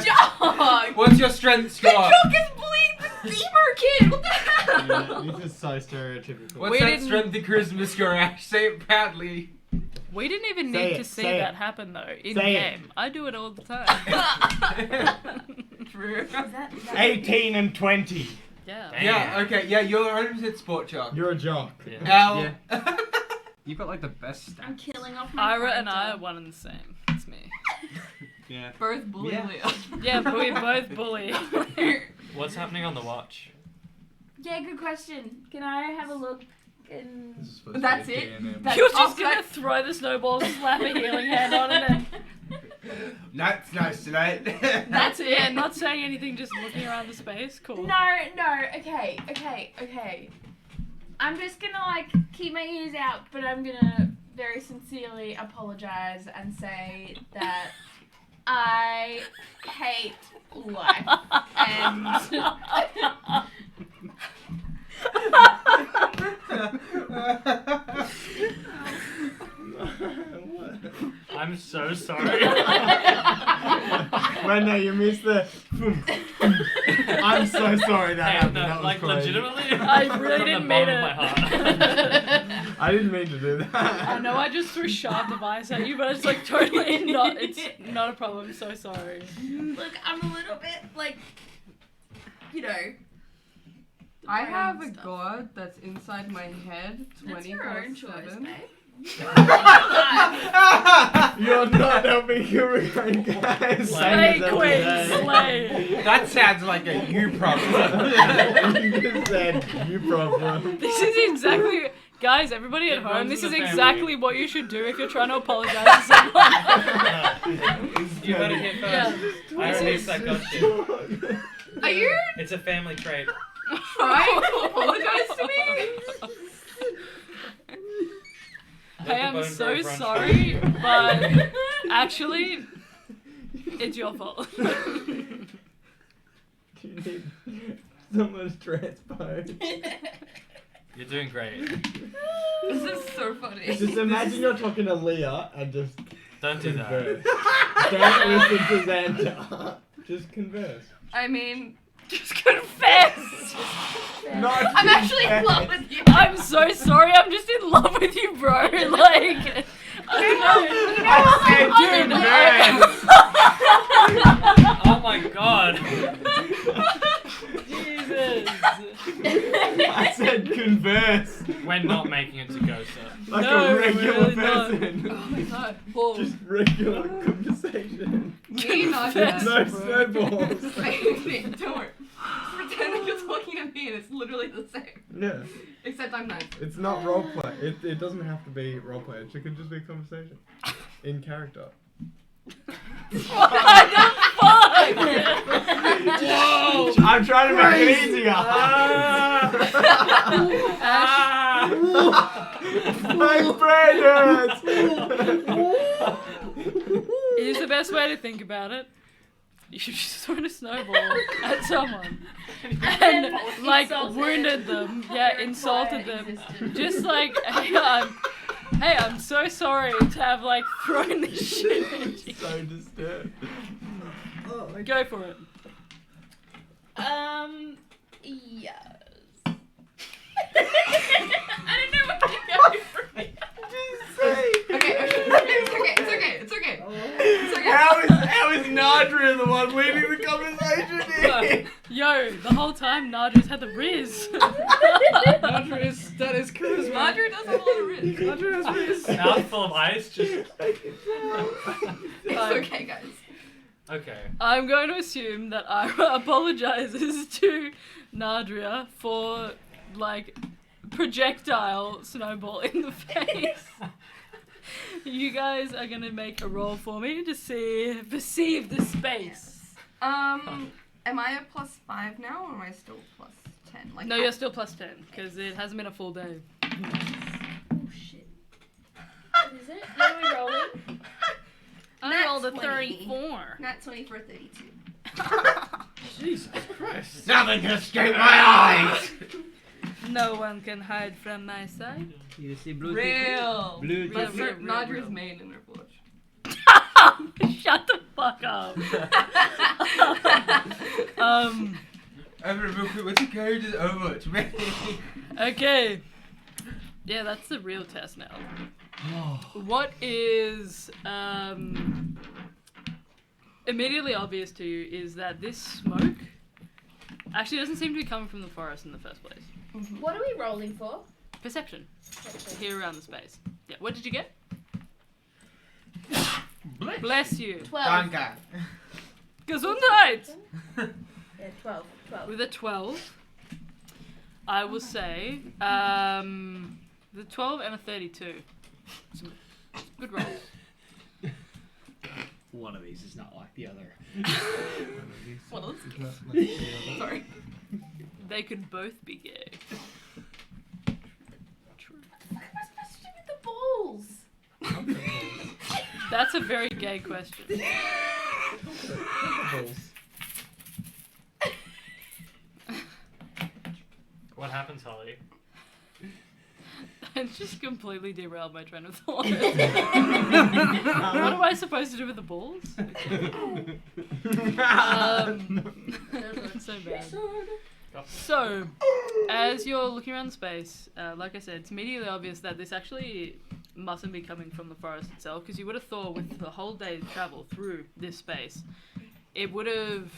dog! What's your strength The score? joke is bleed the Deemer kid! What the hell? Yeah, this is so stereotypical. What's We that didn't- strength and charisma score, Ash? Say it proudly. We didn't even Say need it, to see say that it. happen though in Say it. game. I do it all the time. True. Is that 18 and 20. Yeah. Yeah, okay, yeah, you're 100% sport jock. You're a jock. Al. You've got like the best stats. I'm killing off my Ira and I character. are one and the same. It's me. Yeah. Both bully Yeah. Leo. Yeah, but we both bully. What's happening on the watch? Yeah, good question. Can I have a look? And This is supposed to That's be it? DNM. That's You're just offside. gonna throw the snowballs, slap a healing hand on it, and That's nice tonight. that's it. Yeah, not saying anything, just looking around the space. Cool. no, okay. I'm just gonna like keep my ears out, but I'm gonna very sincerely apologize and say that I hate life and I'm so sorry. Wait, no, you missed the. I'm so sorry that Hey, happened. no, That was like crazy. legitimately. I really from didn't the mean bottom of my heart. I didn't mean to do that. I know I just threw sharp advice at you, but it's like totally not. It's not a problem. I'm so sorry. look, I'm a little bit like, you know. I have a brain stuff. god that's inside my head That's your own choice, 24/7. babe. You're not helping Hurricane guys. Slay, queen, slay. That sounds like a you problem. You just said you problem. This is exactly, guys. Everybody at It home, runs this in is the family. exactly what you should do if you're trying to apologize to someone. You heard it here first. I don't need that god shit. Are you It's a family trait. trying to apologize to me? I am so sorry, but actually, it's your fault. You need someone's transpose. You're doing great. This is so funny. Just imagine you're talking to Leah and just Don't do that. converse. Don't listen to Xanta. Just converse. I mean, Just confess. Not I'm actually in love with you. I'm so sorry. I'm just in love with you, bro. Like, Oh my god. Jesus. I said converse. We're not making it to go, sir. Like No, a regular really not. person. Oh my god. Whoa. Just regular conversation. Me not No that. snowballs. Don't worry. Pretend like you're talking to me and it's literally the same. Yeah. Except I'm nice. It's not roleplay. It doesn't have to be roleplay. It can just be conversation. In character. What the fuck? I'm trying to make it easier. My brain hurts. Here's the best way to think about it. You just thrown a snowball at someone and like wounded them. Yeah, insulted them. Just like, hey, I'm so sorry to have like thrown this shit at you. So disturbed. Go for it. Yes. I don't know where to go from here. It's okay. How is Nadria the one leading the conversation here? Yo, the whole time Nadria's had the riz. Nadra is charisma. Roger does have a lot of risk. Nadra has riz. Mouthful of ice, just. It's okay, guys. Okay. I'm going to assume that Ira apologizes to Nadria for like projectile snowball in the face. You guys are gonna make a roll for me to perceive the space. Am I at +5 now, or am I still +10? Like, No, you're still +10 because it hasn't been a full day. Oh shit. What is it? What are we rolling? I Nat rolled a 20. 34. Nat 20 for 32. Jesus Christ. Nothing can escape my eyes! No one can hide from my sight. You see blue Real. Blue Yeah, But real. Nadra's made in her blush. Shut the fuck up. I'm removing what's going is over to me. Okay. Yeah, that's the real test now. What is immediately obvious to you is that this smoke actually doesn't seem to be coming from the forest in the first place. What are we rolling for? Perception. Here around the space. Yeah, what did you get? Bless you. 12. Danke. Gesundheit! Yeah, 12. With a 12, I will say the 12 and a 32. Some good rolls. One of these is not like the other. Well, sorry. They could both be gay. True. What am I supposed to do with the balls? That's a very gay question. What happens, Holly? I just completely derailed my train of thought. What am I supposed to do with the balls? So bad. So, as you're looking around the space, like I said, it's immediately obvious that this actually mustn't be coming from the forest itself, because you would have thought with the whole day's travel through this space, it would have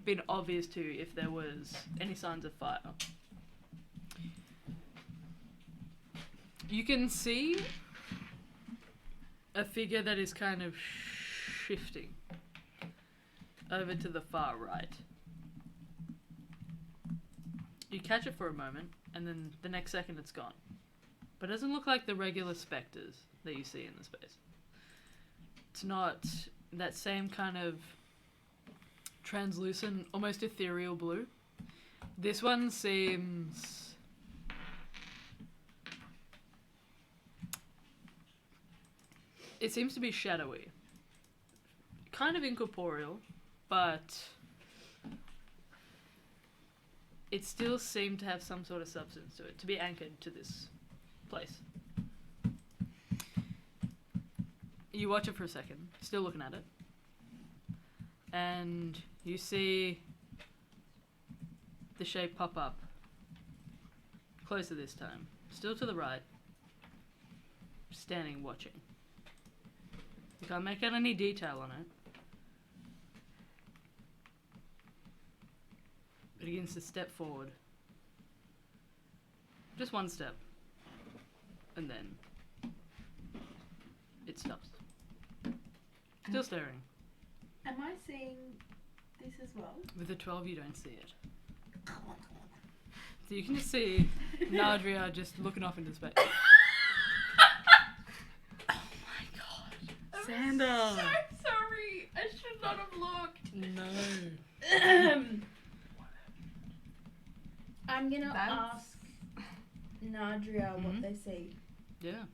been obvious to you if there was any signs of fire. You can see a figure that is kind of shifting over to the far right. You catch it for a moment, and then the next second it's gone. But it doesn't look like the regular spectres that you see in the space. It's not that same kind of translucent, almost ethereal blue. This one seems... It seems to be shadowy. Kind of incorporeal, but it still seemed to have some sort of substance to it, to be anchored to this place. You watch it for a second, still looking at it, and you see the shape pop up. Closer this time. Still to the right. Standing watching. You can't make out any detail on it. It begins to step forward. Just one step. And then it stops. Still staring. Am I seeing this as well? With the 12 you don't see it. So you can just see Nadria just looking off into space. Sander! I'm so sorry. I should not have looked. No. I'm gonna That's- ask Nadria what Mhm. they see. Yeah.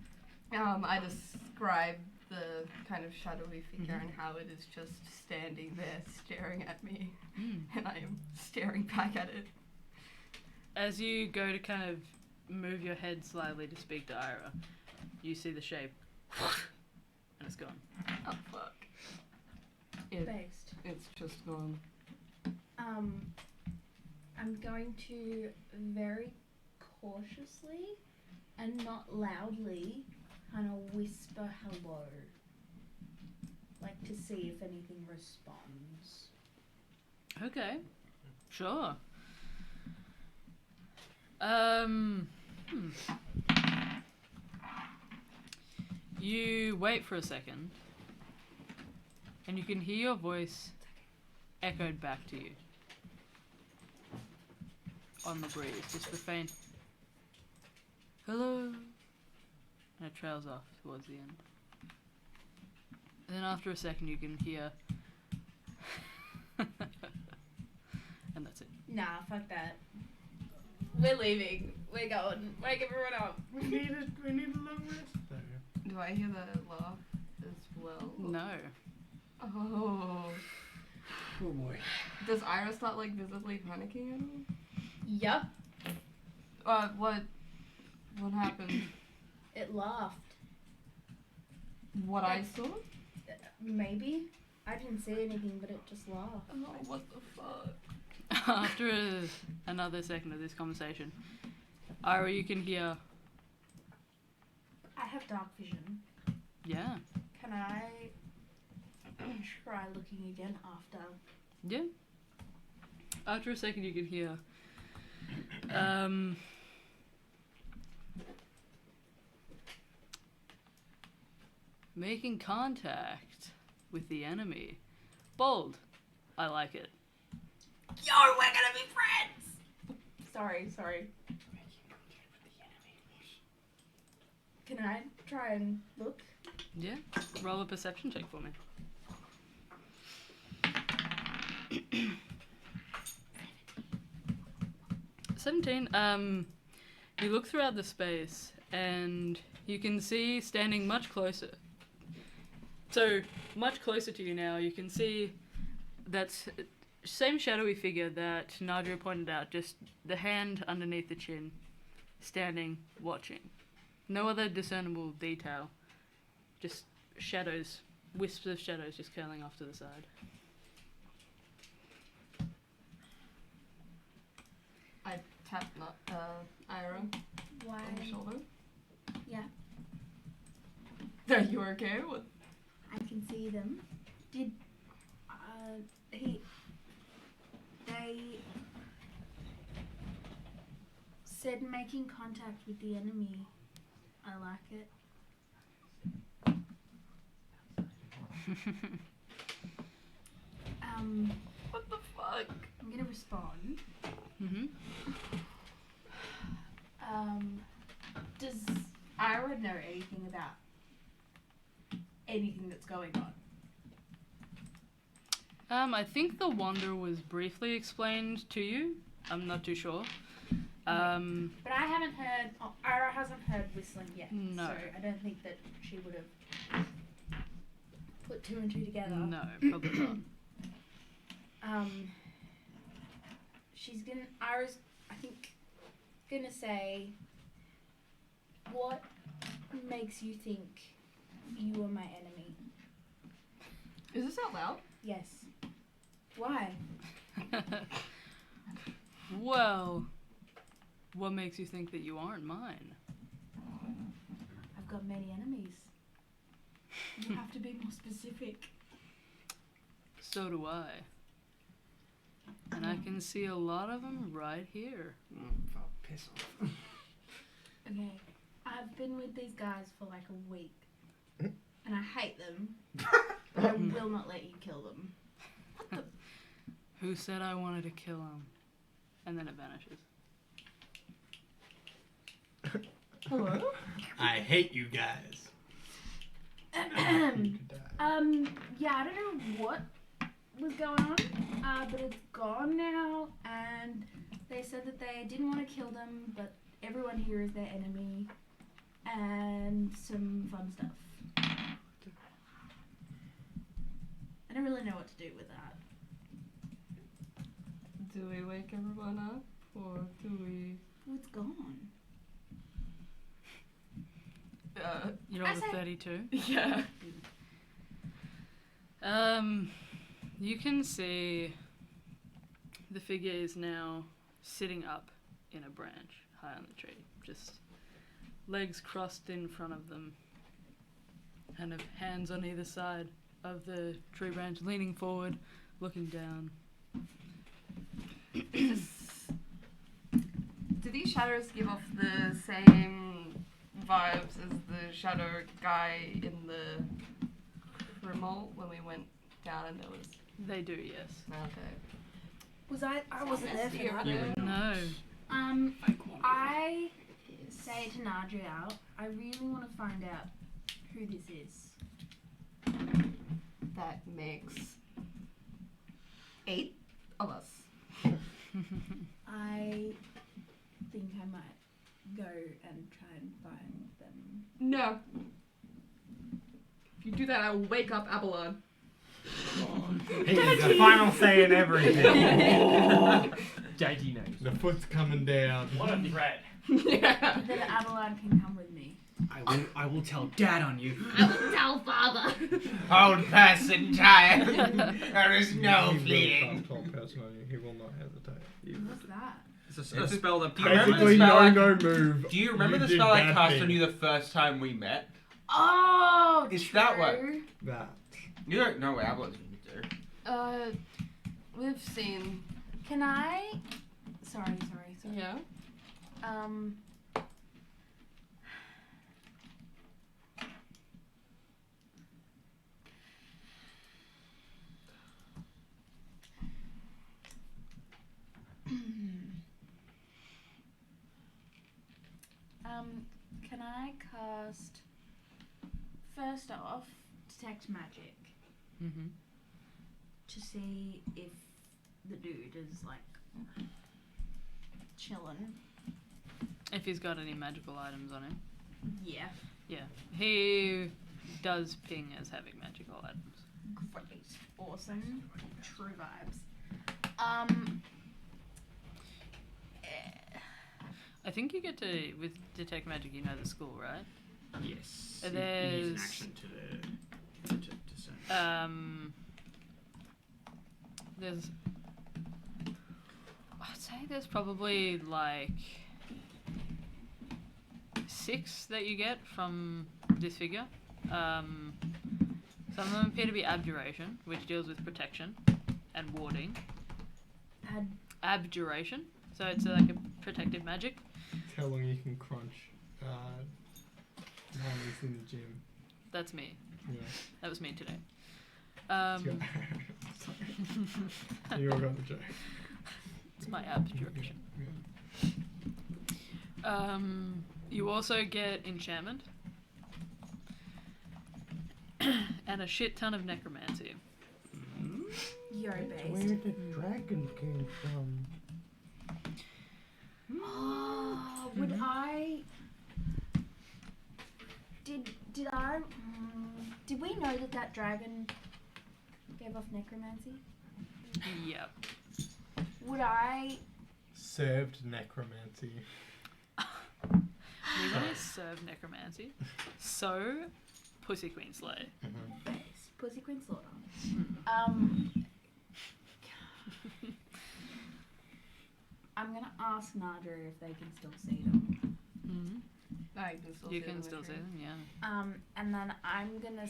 I describe the kind of shadowy figure and how it is just standing there staring at me, and I am staring back at it. As you go to kind of move your head slightly to speak to Ira, you see the shape, and it's gone. Oh fuck! Based. It's just gone. I'm going to very cautiously and not loudly kind of whisper hello. Like to see if anything responds. Okay. Sure. You wait for a second, and you can hear your voice echoed back to you on the breeze, just the faint hello, and it trails off towards the end. And then after a second you can hear and that's it. Nah, fuck that. We're leaving. We're going. Wake everyone up. We need a long rest though. Do I hear the laugh as well? No. Oh. Oh boy. Does Ira start like visibly panicking at all? Yup. What happened? It laughed. What I saw? Maybe. I didn't see anything, but it just laughed. Oh, what the fuck? After another second of this conversation, Ira, you can hear, I have dark vision. yeah, Can I try looking again after? yeah. After a second, you can hear, making contact with the enemy. Bold. I like it. Yo, we're gonna be friends! Sorry. Can I try and look? Yeah. Roll a perception check for me. 17. You look throughout the space and you can see standing much closer. So, much closer to you now, you can see that same shadowy figure that Nadria pointed out, just the hand underneath the chin, standing, watching. No other discernible detail, just shadows, wisps of shadows just curling off to the side. I tap Ira Why? on the shoulder. Yeah, Are you okay? What? I can see them. Did they said making contact with the enemy. I like it. What the fuck? I'm gonna respond. Mm-hmm. Does Ira know anything about anything that's going on? I think the Wander was briefly explained to you. I'm not too sure. But I haven't heard. Oh, Ira hasn't heard whistling yet. No. So I don't think that she would have put two and two together. No, probably not. Ira's, I think, gonna say, what makes you think you are my enemy? Is this out loud? Yes. Why? Well, what makes you think that you aren't mine? I've got many enemies. You have to be more specific. So do I. And I can see a lot of them right here. Oh, piss off. Okay. I've been with these guys for like a week. And I hate them. But I will not let you kill them. Who said I wanted to kill him? And then it vanishes. Hello? I hate you guys. Yeah, I don't know what was going on, but it's gone now, and they said that they didn't want to kill them, but everyone here is their enemy, and some fun stuff. I don't really know what to do with that. Do we wake everyone up, or do we? Well, it's gone. You I rolled a say- 32. Yeah. You can see the figure is now sitting up in a branch high on the tree, just legs crossed in front of them, kind of hands on either side of the tree branch, leaning forward, looking down. Do these shadows give off the same vibes as the shadow guy in the remote when we went down and there was? They do, yes. Okay. Was I wasn't there for that. No. I say to Nadri out, I really want to find out who this is. That makes 8 of us. I think I might go and try and find them. No. If you do that, I will wake up Abelard. He has the final say in everything. Daddy knows. The foot's coming down. What a threat. Yeah. Then Abelard can come with me. I will tell Dad on you. I will tell Father. Hold person, child. There is no He will fleeing. cast hold person on you. He will not hesitate. What's that? It's a spell that Do you remember Basically, the spell no move. Do you remember You the did spell I that cast thing. on you the first time we met? Oh, Is true. that what? That. You don't know what Abelard's going to do. We've seen. Can I? Sorry. Yeah. Can I cast first off detect magic Mm-hmm. to see if the dude is like chilling? If he's got any magical items on him. Yeah. Yeah. He does ping as having magical items. Great. Awesome. True vibes. I think you get to, with Detect Magic, you know the school, right? Yes. There's- You use an action to discern. There's, I'd say there's probably like 6 that you get from this figure. Some of them appear to be abjuration, which deals with protection and warding. Abjuration, so it's like a protective magic. It's how long you can crunch. While he's in the gym. That's me. Yeah. That was me today. Sorry. You all got the joke. It's my abjuration. Yeah. You also get enchantment and a shit ton of necromancy. Yo Where based. the dragon came from? Oh, would I? Did we know that dragon gave off necromancy? Yep. Would I? Served necromancy. Levi served necromancy. So, Pussy Queen Slay. Base. Pussy Queen Slaughter. I'm gonna ask Nadra if they can still see them. Mm-hmm. I can still You see can them still if see you're- them, yeah. And then I'm gonna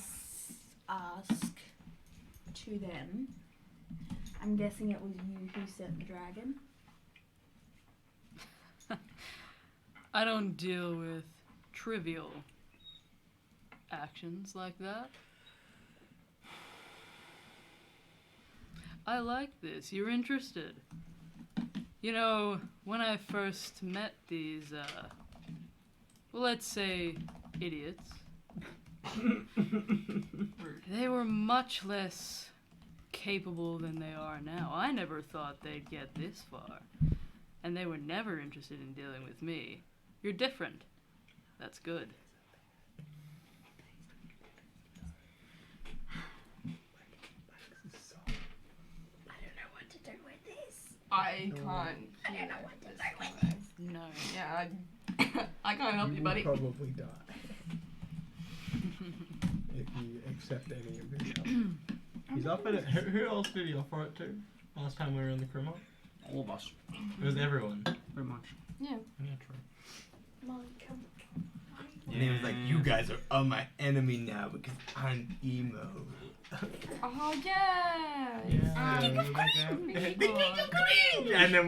ask to them. I'm guessing it was you who sent the dragon. I don't deal with trivial actions like that. I like this. You're interested. You know, when I first met these, well, let's say idiots, they were much less capable than they are now. I never thought they'd get this far. And and they were never interested in dealing with me. You're different. That's good. I can't. I don't know what to do with this. No. Yeah, I can't help you, buddy. Probably die if you accept any of this help. He's offered it. Who else did he offer it to? Last time we were in the Chronicle? All of us, It was everyone. pretty much. Yeah. Yeah, true. Molly, come. And he was like, you guys are my enemy now because I'm emo. Oh yeah. And then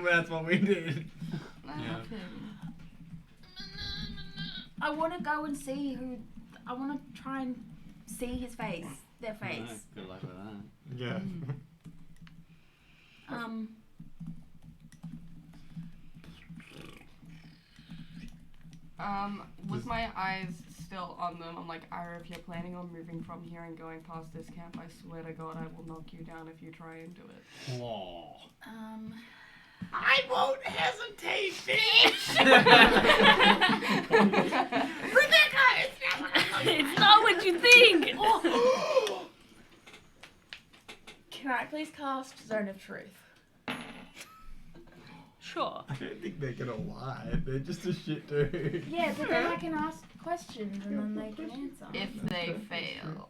that's what we did. Yeah. I want to go and see who. I want to try and see his face, their face. Good luck with that. Yeah. With my eyes still on them, I'm like, Ira, if you're planning on moving from here and going past this camp, I swear to God, I will knock you down if you try and do it. Whoa. I won't hesitate, bitch! Rebecca, It's not what you think. Can I please cast Zone of Truth? Sure. I don't think they're gonna lie. They're just a shit dude. Yeah, but then I can ask questions and then they can answer. If they fail.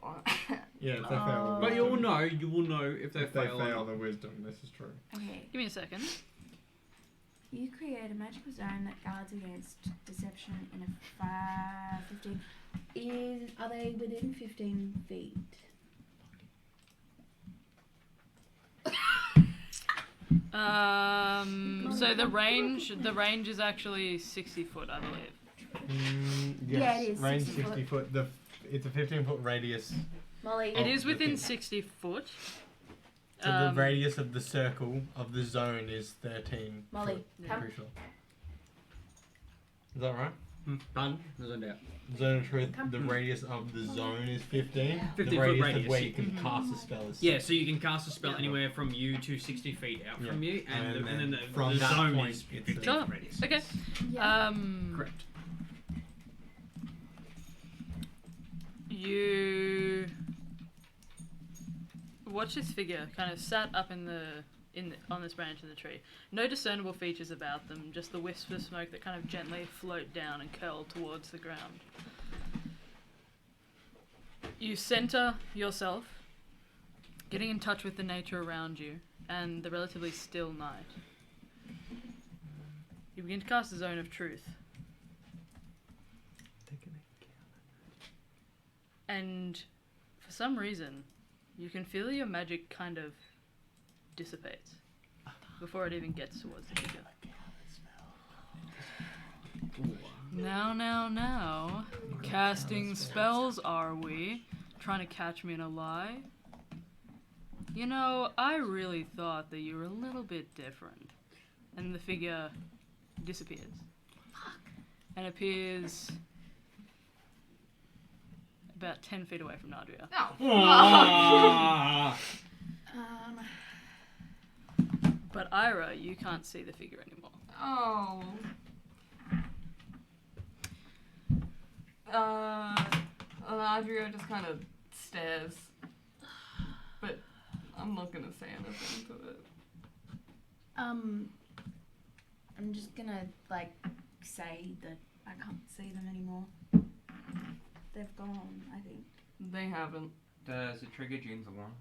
Yeah, if they fail. But you will know if they If they fail. fail the wisdom, this is true. Okay. Give me a second. You create a magical zone that guards against deception in a 15. Are they within 15 feet? So the range is actually 60 foot, I believe. Yes. Yeah, it is Range 60 60 foot. It's a 15-foot radius. Molly. It is the within thing. 60 foot. So the radius of the circle of the zone is 13. Molly, foot, come. pretty sure. Is that right? Done. There's no doubt. Zone of truth. Come. The radius of the zone is 15. 15 the foot radius radius. of where you can cast a spell is. Yeah, so you can cast a spell anywhere from you to 60 feet out from you, and then the from that zone point, is it's 15 Sure. foot radius. Okay. Yeah. Correct. You watch this figure kind of sat up on this branch in the tree. No discernible features about them, just the wisps of smoke that kind of gently float down and curl towards the ground. You center yourself, getting in touch with the nature around you and the relatively still night. You begin to cast a zone of truth. And for some reason, you can feel your magic kind of dissipates before it even gets towards the figure. Now. Casting spells, are we? Trying to catch me in a lie? You know, I really thought that you were a little bit different. And the figure disappears. And appears about 10 feet away from Nadria. Ah. But Ira, you can't see the figure anymore. Oh. Adria just kind of stares. But I'm not gonna say anything to it. I'm just gonna say that I can't see them anymore. They've gone, I think. They haven't. Does it trigger June's alarm?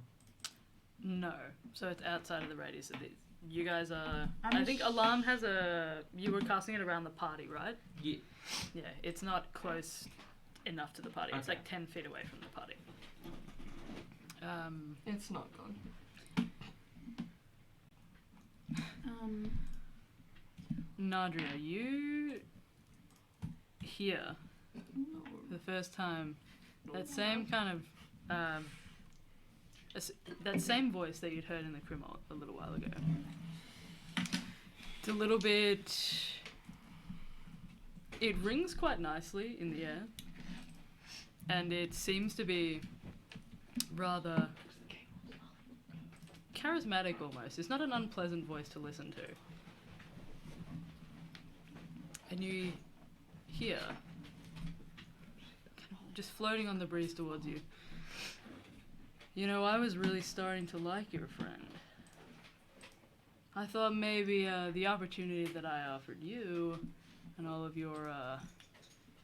No. So it's outside of the radius of these. You guys are... I'm I think Alarm has a... You were casting it around the party, right? Yeah. Yeah, it's not close enough to the party. It's Okay. like 10 feet away from the party. It's not gone. Nadria, you hear for the first time that same kind of that same voice that you'd heard in the Chronicle a little while ago. It's a little bit. It rings quite nicely in the air, and it seems to be rather charismatic almost. It's not an unpleasant voice to listen to. you hear, just floating on the breeze towards you, you know, I was really starting to like your friend. I thought maybe the opportunity that I offered you and all of your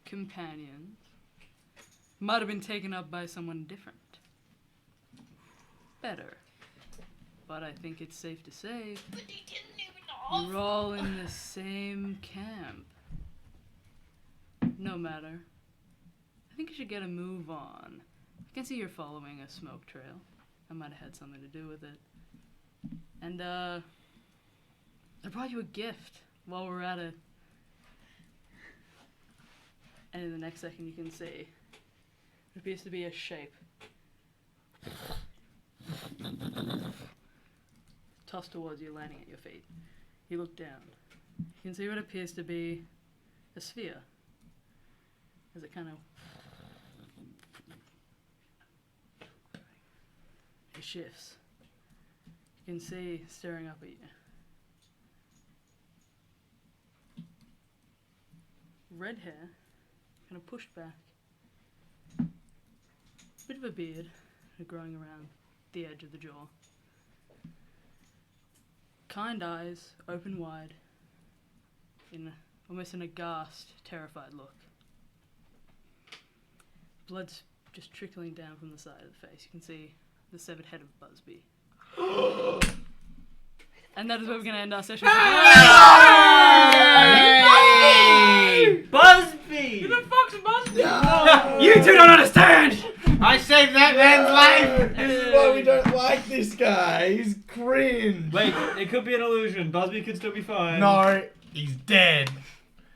companions might have been taken up by someone different. Better. But I think it's safe to say you're all in the same camp. No matter. I think you should get a move on. I can see you're following a smoke trail. I might have had something to do with it. And, I brought you a gift while we're at it. And in the next second you can see it appears to be a shape. Tossed towards you, landing at your feet. You look down. You can see what appears to be a sphere. As it kind of... it shifts. You can see staring up at you. Red hair, kind of pushed back. Bit of a beard, growing around the edge of the jaw. Kind eyes, open wide, in almost an aghast, terrified look. Blood's just trickling down from the side of the face. You can see the severed head of Busby. And that is where we're going to end our session. Busby! Who the fuck's Busby? You two don't understand! I saved that man's life! This is why we don't like this guy. He's cringe. Wait, it could be an illusion. Busby could still be fine. No, he's dead.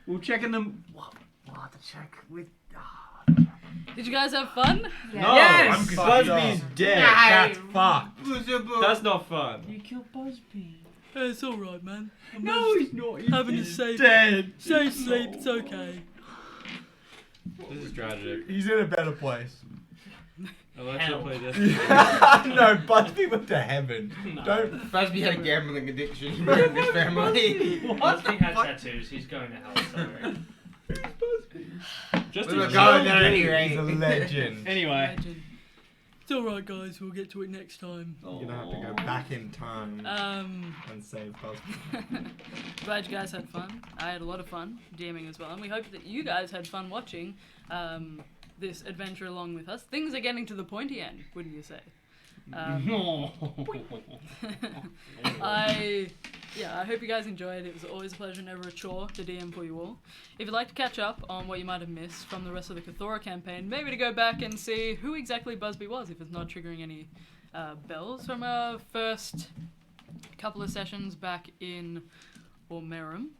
We'll check in them. What to check with? Did you guys have fun? No, Yes! Busby's dead. That's fucked. That's not fun. You killed Busby. Hey, it's alright, man. No, he's not. He's Having a safe Dead. sleep, it's okay. This is tragic. He's in a better place. Alexa, play this. No, Busby went to heaven. No. Don't. Busby had a gambling addiction in his family. Busby had tattoos. He's going to hell, sorry. Just We were a going there joke. anyway. He's a legend. Anyway. Legend. It's alright, guys. We'll get to it next time. You're gonna have to go back in time and save Busby. Glad you guys had fun. I had a lot of fun DMing as well, and we hope that you guys had fun watching this adventure along with us. Things are getting to the pointy end, wouldn't you say? I hope you guys enjoyed. It was always a pleasure, never a chore to DM for you all. If you'd like to catch up on what you might have missed from the rest of the Cathora campaign, maybe to go back and see who exactly Busby was, if it's not triggering any bells from our first couple of sessions back in Ormerum,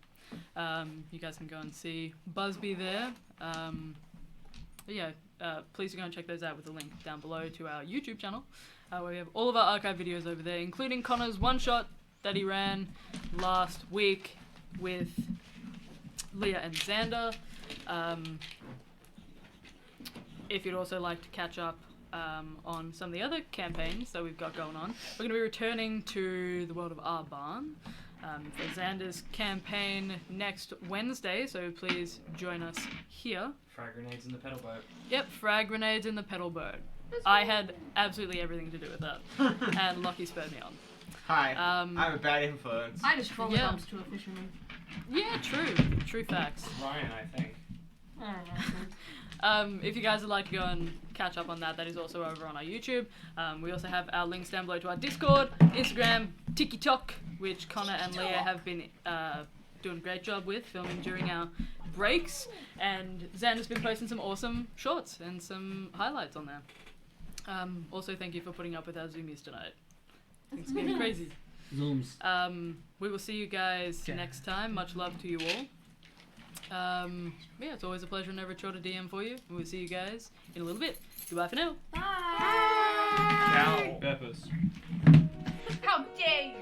you guys can go and see Busby there. Please go and check those out with the link down below to our YouTube channel, where we have all of our archive videos over there, including Connor's one-shot that he ran last week with Leah and Xander. If you'd also like to catch up on some of the other campaigns that we've got going on, we're going to be returning to the world of Arbarn for Xander's campaign next Wednesday, so please join us here. Frag grenades in the pedal boat. Yep, frag grenades in the pedal boat. I had absolutely everything to do with that, and Lockie spurred me on. Hi, I'm a bad influence. I just roll Yeah. bumps to a fisherman. Yeah, true facts. Ryan, I think. I don't know. If you guys would like to go and catch up on that, that is also over on our YouTube. We also have our links down below to our Discord, Instagram, TikTok, which Connor and Leah have been doing a great job with filming during our breaks, and Xander's been posting some awesome shorts and some highlights on there. Also, thank you for putting up with our Zoomies tonight. It's been crazy. Zooms. We will see you guys next time. Much love to you all. It's always a pleasure, never a chore to DM for you. And we'll see you guys in a little bit. Goodbye for now. Bye. Peppers. How dare you?